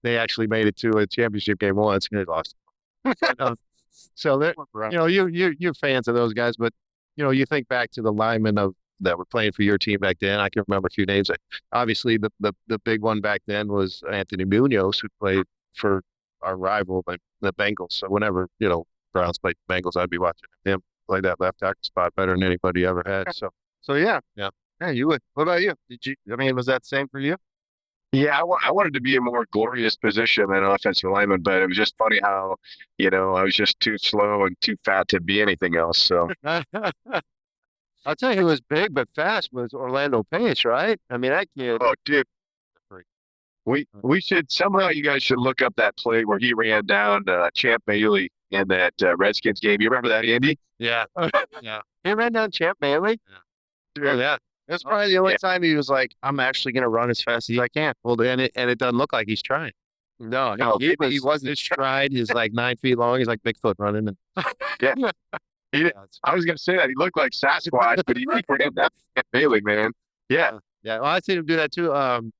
they actually made it to a championship game once and they lost. Uh, so they're you're fans of those guys, but you think back to the linemen of that were playing for your team back then. I can remember a few names. Obviously, the big one back then was Anthony Munoz, who played for our rival, the Bengals. So whenever Browns played the Bengals, I'd be watching him play that left tackle spot better than anybody ever had. So So yeah. Yeah. Yeah, you would. What about you? I mean, was that the same for you? Yeah, I wanted to be a more glorious position than offensive lineman, but it was just funny how, I was just too slow and too fat to be anything else. So, I'll tell you who was big but fast was Orlando Pace, right? I mean, that kid. oh, dude, we should somehow you guys should look up that play where he ran down Champ Bailey in that Redskins game. You remember that, Andy? Yeah. Yeah. He ran down Champ Bailey. Dude, Oh, yeah. That's probably the only time he was like, "I'm actually gonna run as fast as I can." Well, and it doesn't look like he's trying. No, No, he wasn't. His stride is like 9 feet long. He's like Bigfoot running. And Yeah. He did, I was gonna say that he looked like Sasquatch, but he ran down Champ Bailey, man. Yeah. Yeah. Well, I seen him do that too. You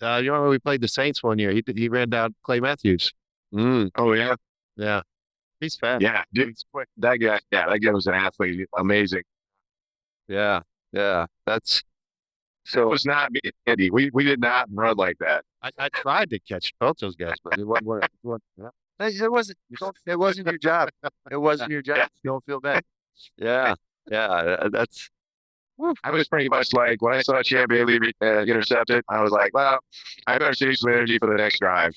remember we played the Saints one year? He ran down Clay Matthews. Oh yeah. Yeah. He's fast. Yeah, dude. He's quick. That guy. Yeah, that guy was an athlete. Amazing. Yeah. Yeah. That's It so. was not me, Andy. We did not run like that. I tried to catch both those guys, but it wasn't. Yeah. It wasn't. It wasn't your job. It wasn't your job. Don't feel bad. Yeah. Yeah. That's. I was pretty much like when I saw Champ Bailey intercepted, I was like, well, I better save some energy for the next drive.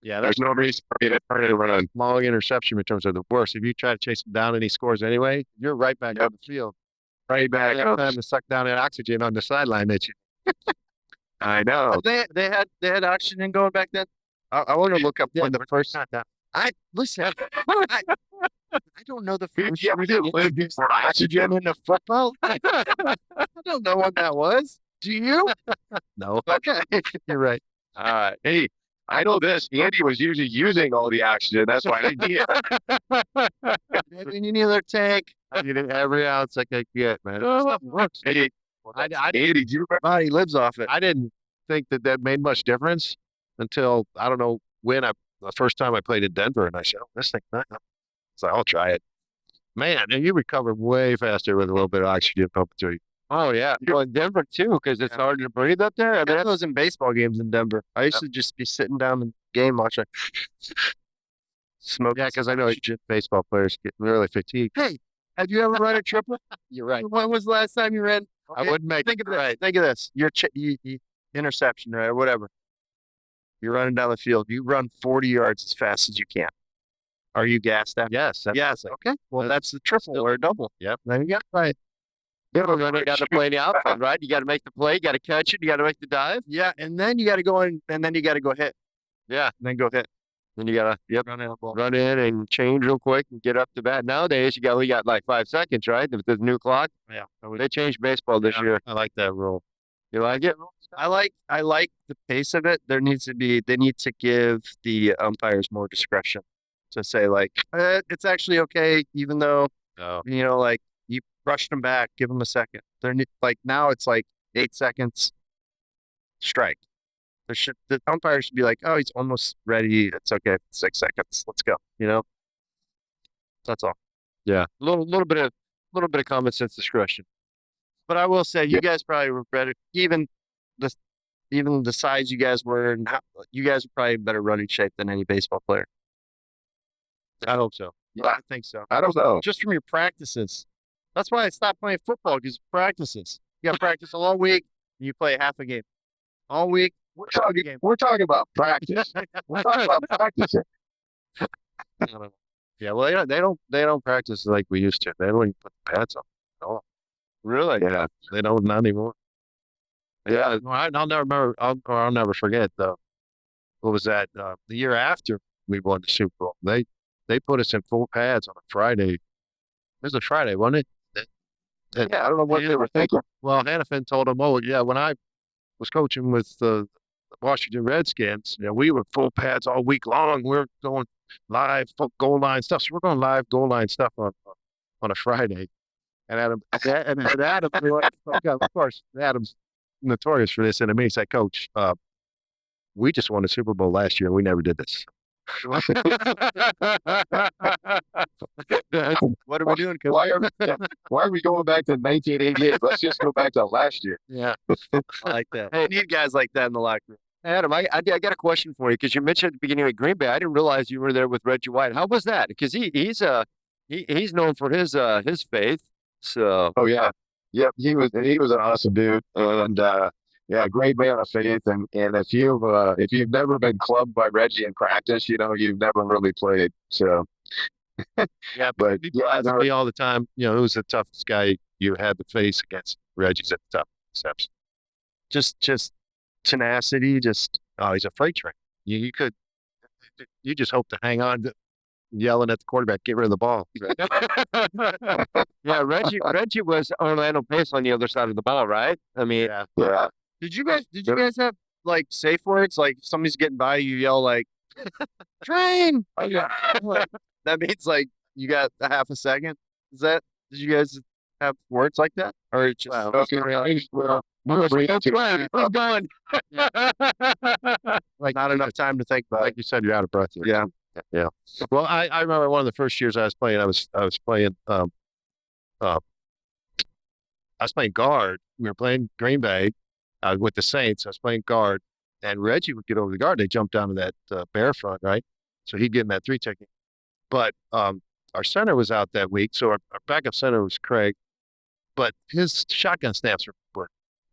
Yeah. There's no reason for me to turn it and run. Long interception returns are the worst. If you try to chase him down and he scores anyway, you're right back Yep. on the field. Right back You have up. time to suck down that oxygen on the sideline that you. I know. They had oxygen going back then. I want to look up when the first. I listen. I don't know the first. You ever did live before oxygen? in the football. I don't know what that was. Do you? No. Okay. You're right. All right. Hey, I know this. Andy was usually using all the oxygen. That's why I need it. Maybe you need another tank. I need it every ounce I can get, man. Stuff works. Hey, Andy, do you remember? Body lives off it. I didn't think that made much difference until I don't know when the first time I played in Denver, and I said, "Oh, this thing." So I'll try it. Man, and you recover way faster with a little bit of oxygen pumped through you. Oh yeah, well in Denver too, because it's harder to breathe up there. I mean, I was in baseball games in Denver. I used to just be sitting down in the game watching. Smoke. yeah, because I know baseball players get really fatigued. Hey, have you ever run a triple? You're right. When was the last time you ran? I wouldn't make Think it of this. right. Think of this. You interception, right, or whatever. You're running down the field. You run 40 yards as fast as you can. Are you gassed after? Yes. Yes. Okay. Well, that's the triple or a double. Yep. There you go. Right. You got to play the outfield, right? You got to make the play. You got to catch it. You got to make the dive. Yeah, and then you got to go in, and then you got to go hit, Yeah. and then go hit. Then you got to Run out ball. run in and change real quick and get up to bat. Nowadays, you only got like 5 seconds, right? With the new clock. Yeah. They changed baseball this year. I like that rule. You like it? I like the pace of it. They need to give the umpires more discretion to say like it's actually okay, even though No. like you brushed them back, give them a second. Like now it's like 8 seconds, strike. The umpire should be like, oh, he's almost ready. It's okay. 6 seconds. Let's go. That's all. Yeah. A little bit of common sense discretion. But I will say, you guys probably were better. The even the size you guys were, and you guys are probably in better running shape than any baseball player. I hope so. Yeah, I think so. I don't know. Just from your practices. That's why I stopped playing football, because practices. You got to practice all week, and you play half a game. All week, We're half a talking. game. We're talking about practice. We're talking about practicing. I don't know. Yeah, well, they don't practice like we used to. They don't even put the pads on. Oh, Really? Yeah. they don't not anymore. Yeah. No, I'll never remember. I'll never forget though. What was that? The year after we won the Super Bowl, they put us in full pads on a Friday. It was a Friday, wasn't it? Yeah. I don't know what they were thinking. Well, Hannafin told them, "Oh, yeah, when I was coaching with the Washington Redskins, we were full pads all week long. We're going live goal line stuff. So we're going live goal line stuff on a Friday." And Adam, of course, Adam's notorious for this. And to me, he said, "Coach, we just won the Super Bowl last year. We never did this." What are we doing, Coach? Why are we going back to 1988? Let's just go back to last year. Yeah. I like that. Hey, need guys like that in the locker room. Adam, I got a question for you because you mentioned at the beginning of Green Bay. I didn't realize you were there with Reggie White. How was that? Because he's known for his faith. So Oh yeah, yep. He was an awesome dude, and yeah, great man of faith. And if you've never been clubbed by Reggie in practice, you've never really played. So yeah, but people yeah, ask me all the time. Who's the toughest guy you had to face against? Reggie's at the top steps. Just tenacity. Oh, he's a freight train. You just hope to hang on to yelling at the quarterback, get rid of the ball. Yeah, Reggie was Orlando Pace on the other side of the ball, right? I mean, yeah. Did you guys have like safe words? Like if somebody's getting by, you yell like train. Oh, yeah. That means like you got a half a second. Did you guys have words like that? Or it just Okay, well, I'm going. like not enough time to think about Like it? you said, you're out of breath. Yeah. Yeah. Well, I remember one of the first years I was playing. I was playing. I was playing guard. We were playing Green Bay with the Saints. I was playing guard, and Reggie would get over the guard. They jumped down to that bear front, right? So he'd get in that three technique. But our center was out that week, so our backup center was Craig, but his shotgun snaps were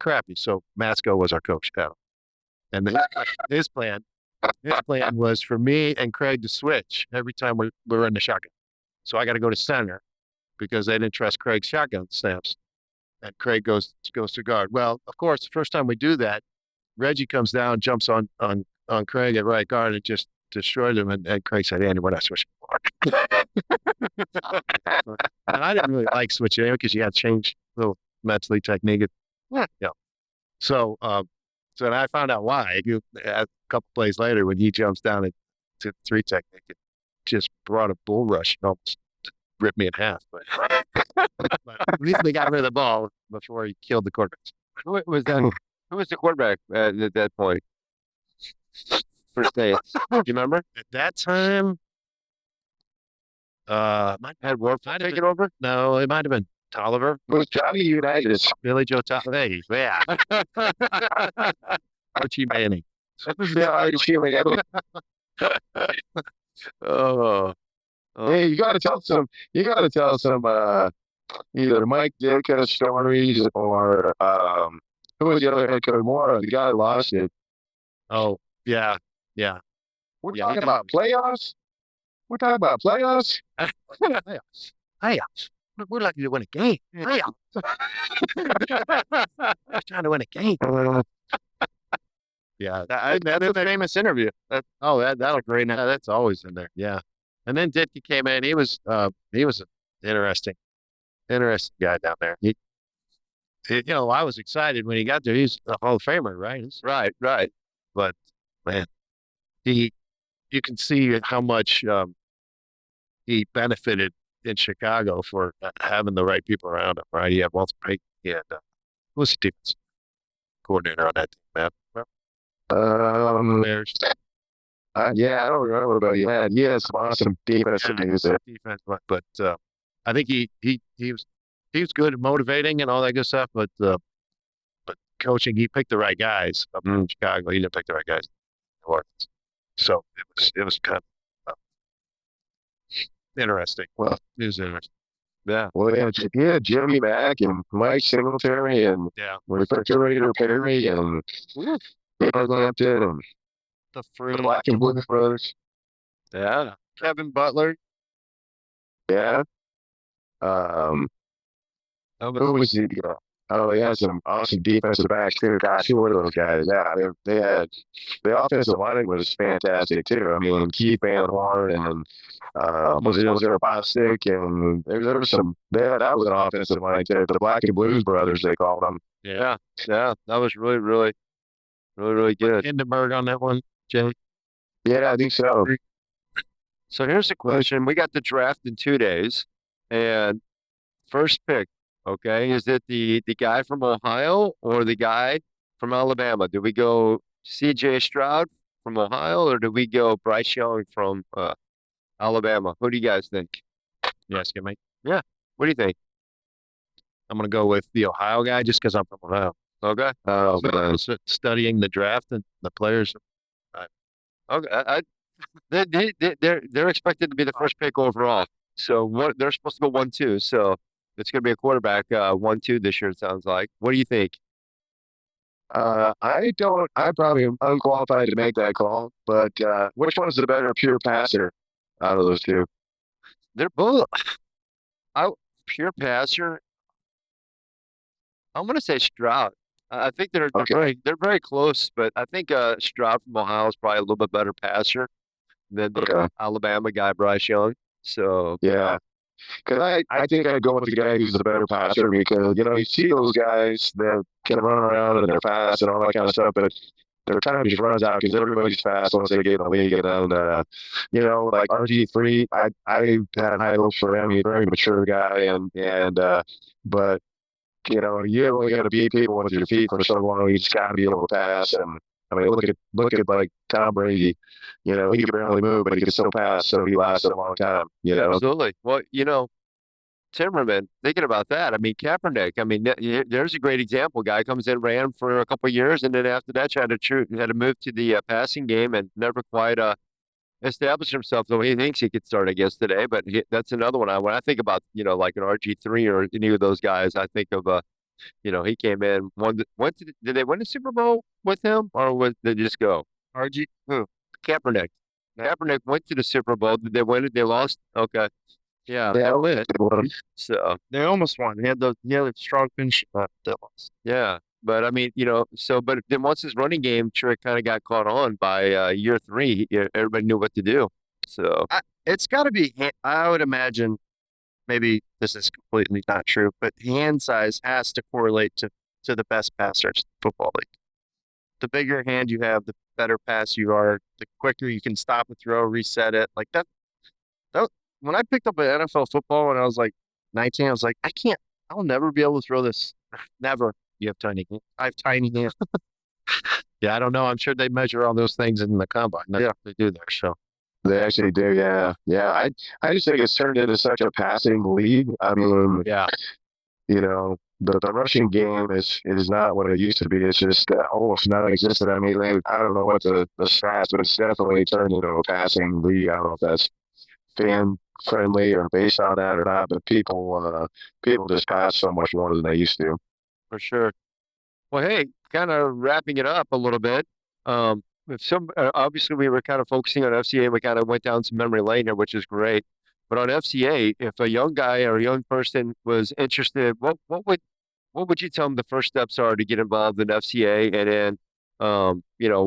crappy. So Masco was our coach, Adam. And his plan was for me and Craig to switch every time we're in the shotgun. So I got to go to center because they didn't trust Craig's shotgun snaps. And Craig goes to guard. Well, of course, the first time we do that, Reggie comes down, jumps on Craig at right guard and just destroyed him. And Craig said, "Andy, we're not switching anymore." And I didn't really like switching anyway because you had to change a little mentally technique. Yeah. So then I found out why. A couple plays later, when he jumps down to three technique, it just brought a bull rush and almost ripped me in half. But at least we got rid of the ball before he killed the quarterbacks. Who was that? Who was the quarterback at that point? First day. Do you remember? At that time, Had Warfield taken over? No, it might have been Tolliver, It was Johnny Unitas. Billy Joe Tolliver. Hey, yeah. Archie Manning. Yeah, Archie Manning. Oh, Hey, you got to tell some either Mike Ditka stories or who was the other head coach? More the guy who lost it. oh, yeah. We're Yeah, talking about playoffs. We're talking about playoffs. Hey, we're lucky to win a game. Hey, we're trying to win a game. Yeah, That's a famous interview. that'll great. That's always in there. Yeah, and then Ditka came in. He was an interesting guy down there. I was excited when he got there. He's a Hall of Famer, right? Right. But man, you can see how much he benefited in Chicago for having the right people around him, right? He had Walter Payton. He had who was the defense coordinator on that team, man? Bears Yeah, I don't remember, but he had some awesome defensive news there. defense, but I think he was He's good at motivating and all that good stuff, but coaching, he picked the right guys up in Chicago. He didn't pick the right guys in New Orleans. So it was kind of interesting. Well, It was interesting. Yeah. well, yeah, Jimmy Mack and Mike Singletary and Yeah. Refrigerator Perry and Lampton and The the fruit, Black and Blue Brothers. Yeah. Kevin Butler. Yeah. Um, That who was, was the? Oh, they had some awesome defensive backs too. Gosh, who were those guys? Yeah, they had the offensive line was fantastic too. I mean, Keith Van Horn and was there a Bostic and there was some. That was an offensive line too. The Black and Blues Brothers they called them. yeah. Yeah. That was really, really, really, really good. Hindenburg on that one, Jay. Yeah, I think so. So here's the question. We got the draft in 2 days, and first pick, okay, is it the guy from Ohio or the guy from Alabama? Do we go CJ Stroud from Ohio or do we go Bryce Young from Alabama? Who do you guys think? Yes, get me. Yeah. What do you think? I'm gonna go with the Ohio guy just because I'm from Ohio. Okay. Oh, man. Studying the draft and the players. Okay. They're expected to be the first pick overall. So what they're supposed to go 1-2. So it's going to be a quarterback 1-2 this year. It sounds like. What do you think? I don't. I probably am unqualified to make that call. But which one's the better pure passer out of those two? They're both out pure passer. I'm going to say Stroud. I think they're Okay. they're very close, but I think Stroud from Ohio is probably a little bit better passer than the Okay. Alabama guy Bryce Young. So Yeah. Because I think I'd go with the guy who's the better passer because, you see those guys that can run around and they're fast and all that kind of stuff, but their time just runs out because everybody's fast once they get in the league. And then, like RG3, I had high hopes for him. He's a very mature guy. But, you only got to beat people with your feet for so long. You just got to be able to pass. And I mean, look at like Tom Brady. He could barely move, but he could still pass. So he lasted a long time, absolutely. Well, Timmerman, thinking about that, I mean, Kaepernick, I mean, there's a great example. Guy comes in, ran for a couple of years, and then after that, had to move to the passing game and never quite established himself. Though he thinks he could start, I guess, today. But that's another one. When I think about, like an RG3 or any of those guys, I think of, he came in, did they win the Super Bowl with him, or did they just go? RG. Who? Kaepernick. Kaepernick went to the Super Bowl. Did they win it? They lost. Okay. Yeah, Yeah. they win it. So They almost won. He had the strong finish. That lost. yeah, but I mean, but then once his running game trick kind of got caught on by year 3, everybody knew what to do. So It's got to be. I would imagine. Maybe this is completely not true, but hand size has to correlate to the best passers in the football league. The bigger hand you have, the better pass you are. The quicker you can stop a throw, reset it. Like that. When I picked up an NFL football when I was like 19, I was like, I'll never be able to throw this. Never. you have tiny hands. I have tiny hands. Yeah, I don't know. I'm sure they measure all those things in the combine. Yeah. They do there. So They actually do, yeah, yeah. I just think it's turned into such a passing league. I mean, yeah, the rushing game is not what it used to be. It's just almost non-existent. I mean, I don't know what the stats, but it's definitely turned into a passing league. I don't know if that's fan friendly or based on that or not, but people just pass so much more than they used to. for sure. Well, hey, kind of wrapping it up a little bit. If obviously we were kind of focusing on FCA, we kind of went down some memory lane here, which is great. But on FCA, if a young guy or a young person was interested, what would you tell them the first steps are to get involved in FCA? And then,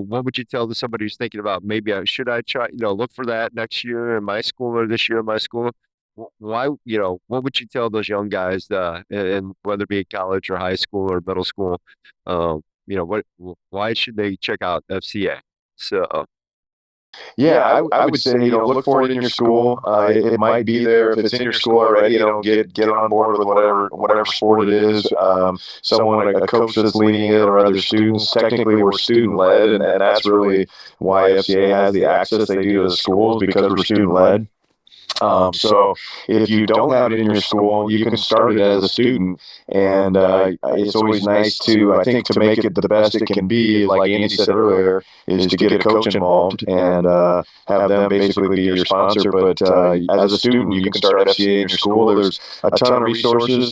what would you tell to somebody who's thinking about maybe should I try, look for that next year in my school or this year in my school? Why, what would you tell those young guys, and whether it be college or high school or middle school, why should they check out FCA? So, Yeah, I would say, look for it in your school. It might be there if it's in your school already. Get on board with whatever sport it is. A coach that's leading it, or other students. Technically, we're student led, and that's really why FCA has the access they do to the schools because we're student led. So if you don't have it in your school, you can start it as a student. And it's always nice to, I think, to make it the best it can be, is like Andy said earlier, is to get a coach involved and have them basically be your sponsor. But as a student, you can start FCA in your school. There's a ton of resources.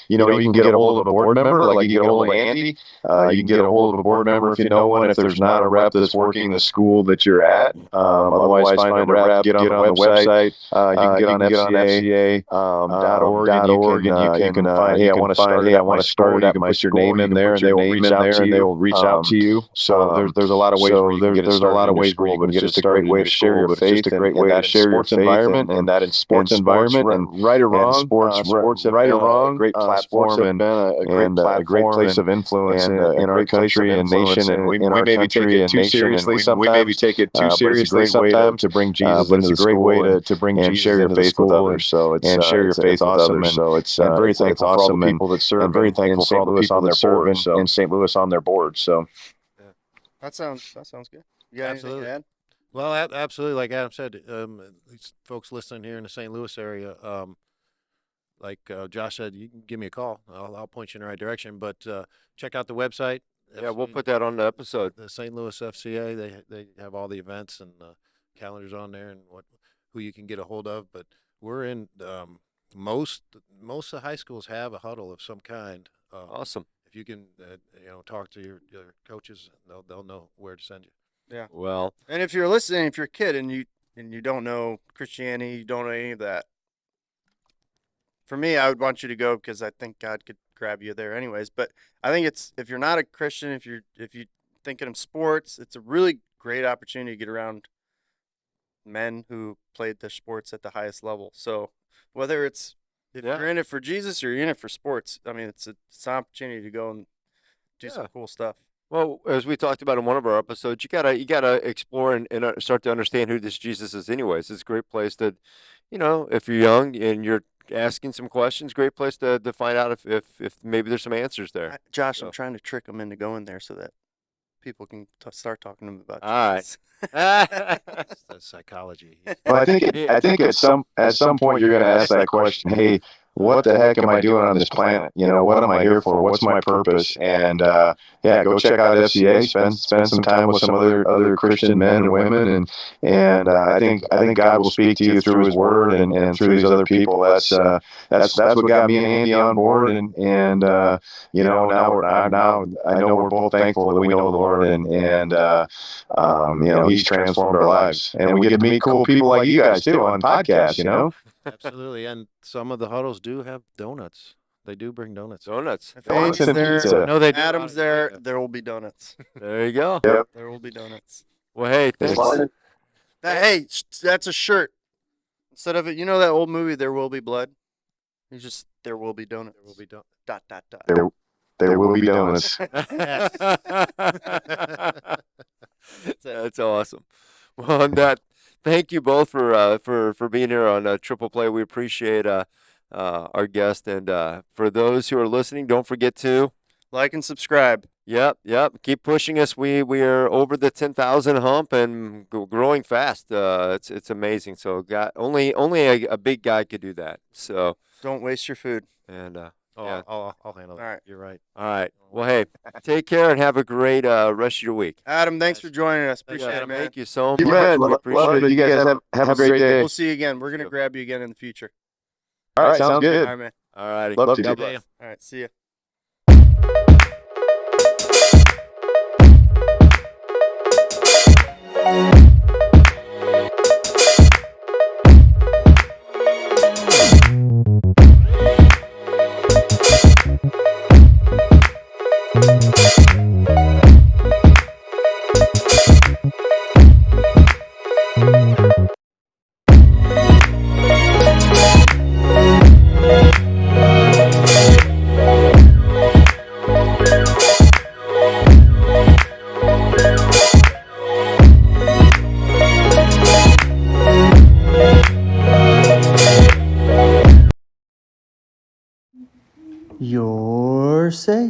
You can get a hold of a board member, like you can get a hold of Andy. You can get a hold of a board member if you know one, if there's not a rep that's working the school that you're at. Otherwise, find a rep, get on the website. You can get on FCA.org, and you can find, hey, I want to start. Hey, I want to start. You can put your name in there, and they will reach out to you. So there's a lot of ways where you can get a lot of ways where you can get a great way to share your faith. Just a great way to share your faith environment, and that in sports environment, and right or wrong, sports right or wrong, great platform and a great place of influence in our country and nation, and we maybe take it too seriously sometimes. We maybe take it too seriously sometimes to bring Jesus into the school. To bring and Jesus share your faith with others. So it's and share your faith with others. So it's very thankful for all the people that serve, and very thankful for all the people that serve in St. Louis on their board. So that sounds good. You got anything to add? Well, absolutely. Like Adam said, these folks listening here in the St. Louis area, like Josh said, you can give me a call. I'll point you in the right direction. But check out the website. Yeah, we'll put that on the episode. The St. Louis FCA. They have all the events and calendars on there, and who you can get a hold of. But we're in most of the high schools have a huddle of some kind. Awesome. If you can talk to your coaches, they'll know where to send you. Yeah. Well, and if you're listening, if you're a kid and you don't know Christianity, you don't know any of that, for me, I would want you to go, because I think God could grab you there anyways. But I think if you're not a Christian, if you're thinking of sports, it's a really great opportunity to get around men who played the sports at the highest level. So whether if you're in it for Jesus or you're in it for sports, I mean, it's an opportunity to go and do some cool stuff. Well, as we talked about in one of our episodes, you gotta explore and start to understand who this Jesus is. Anyways, it's a great place to, if you're young and you're asking some questions, great place to find out if maybe there's some answers there. Josh, I'm trying to trick them into going there so that people can start talking to them about Jesus. That's psychology. Well, I think at some point you're going to ask that question. Hey, what the heck am I doing on this planet? What am I here for? What's my purpose? And go check out FCA. Spend some time with some other Christian men and women, and I think God will speak to you through His Word and through these other people. That's what got me and Andy on board, and now I know we're both thankful that we know the Lord, and He's transformed our lives, and we get to meet cool people like you guys too on podcasts. Absolutely, and some of the huddles do have donuts. They do bring donuts. If Andy's there, no, they Adam's there. There will be donuts. There you go. Yep. There will be donuts. Well, hey, thanks. Hey, that's a shirt. Instead of it, that old movie, There Will Be Blood? It's just, there will be donuts. There will be donuts. There will be donuts. That's awesome. Well, on that, thank you both for being here on Triple Play. We appreciate our guest, and for those who are listening, don't forget to like and subscribe. Yep. Keep pushing us. We are over the 10,000 hump and growing fast. It's amazing. So only a big guy could do that. So don't waste your food. And I'll handle that. All right. You're right. All right. Well, hey, take care and have a great rest of your week. Adam, thanks for joining us. Appreciate it, man. Thank you so much. You bet. Love it. You guys have a great day. We'll see you again. We're gonna grab you again in the future. All right. Sounds good. All right, man. All righty. Love to. All right. See ya. You're safe.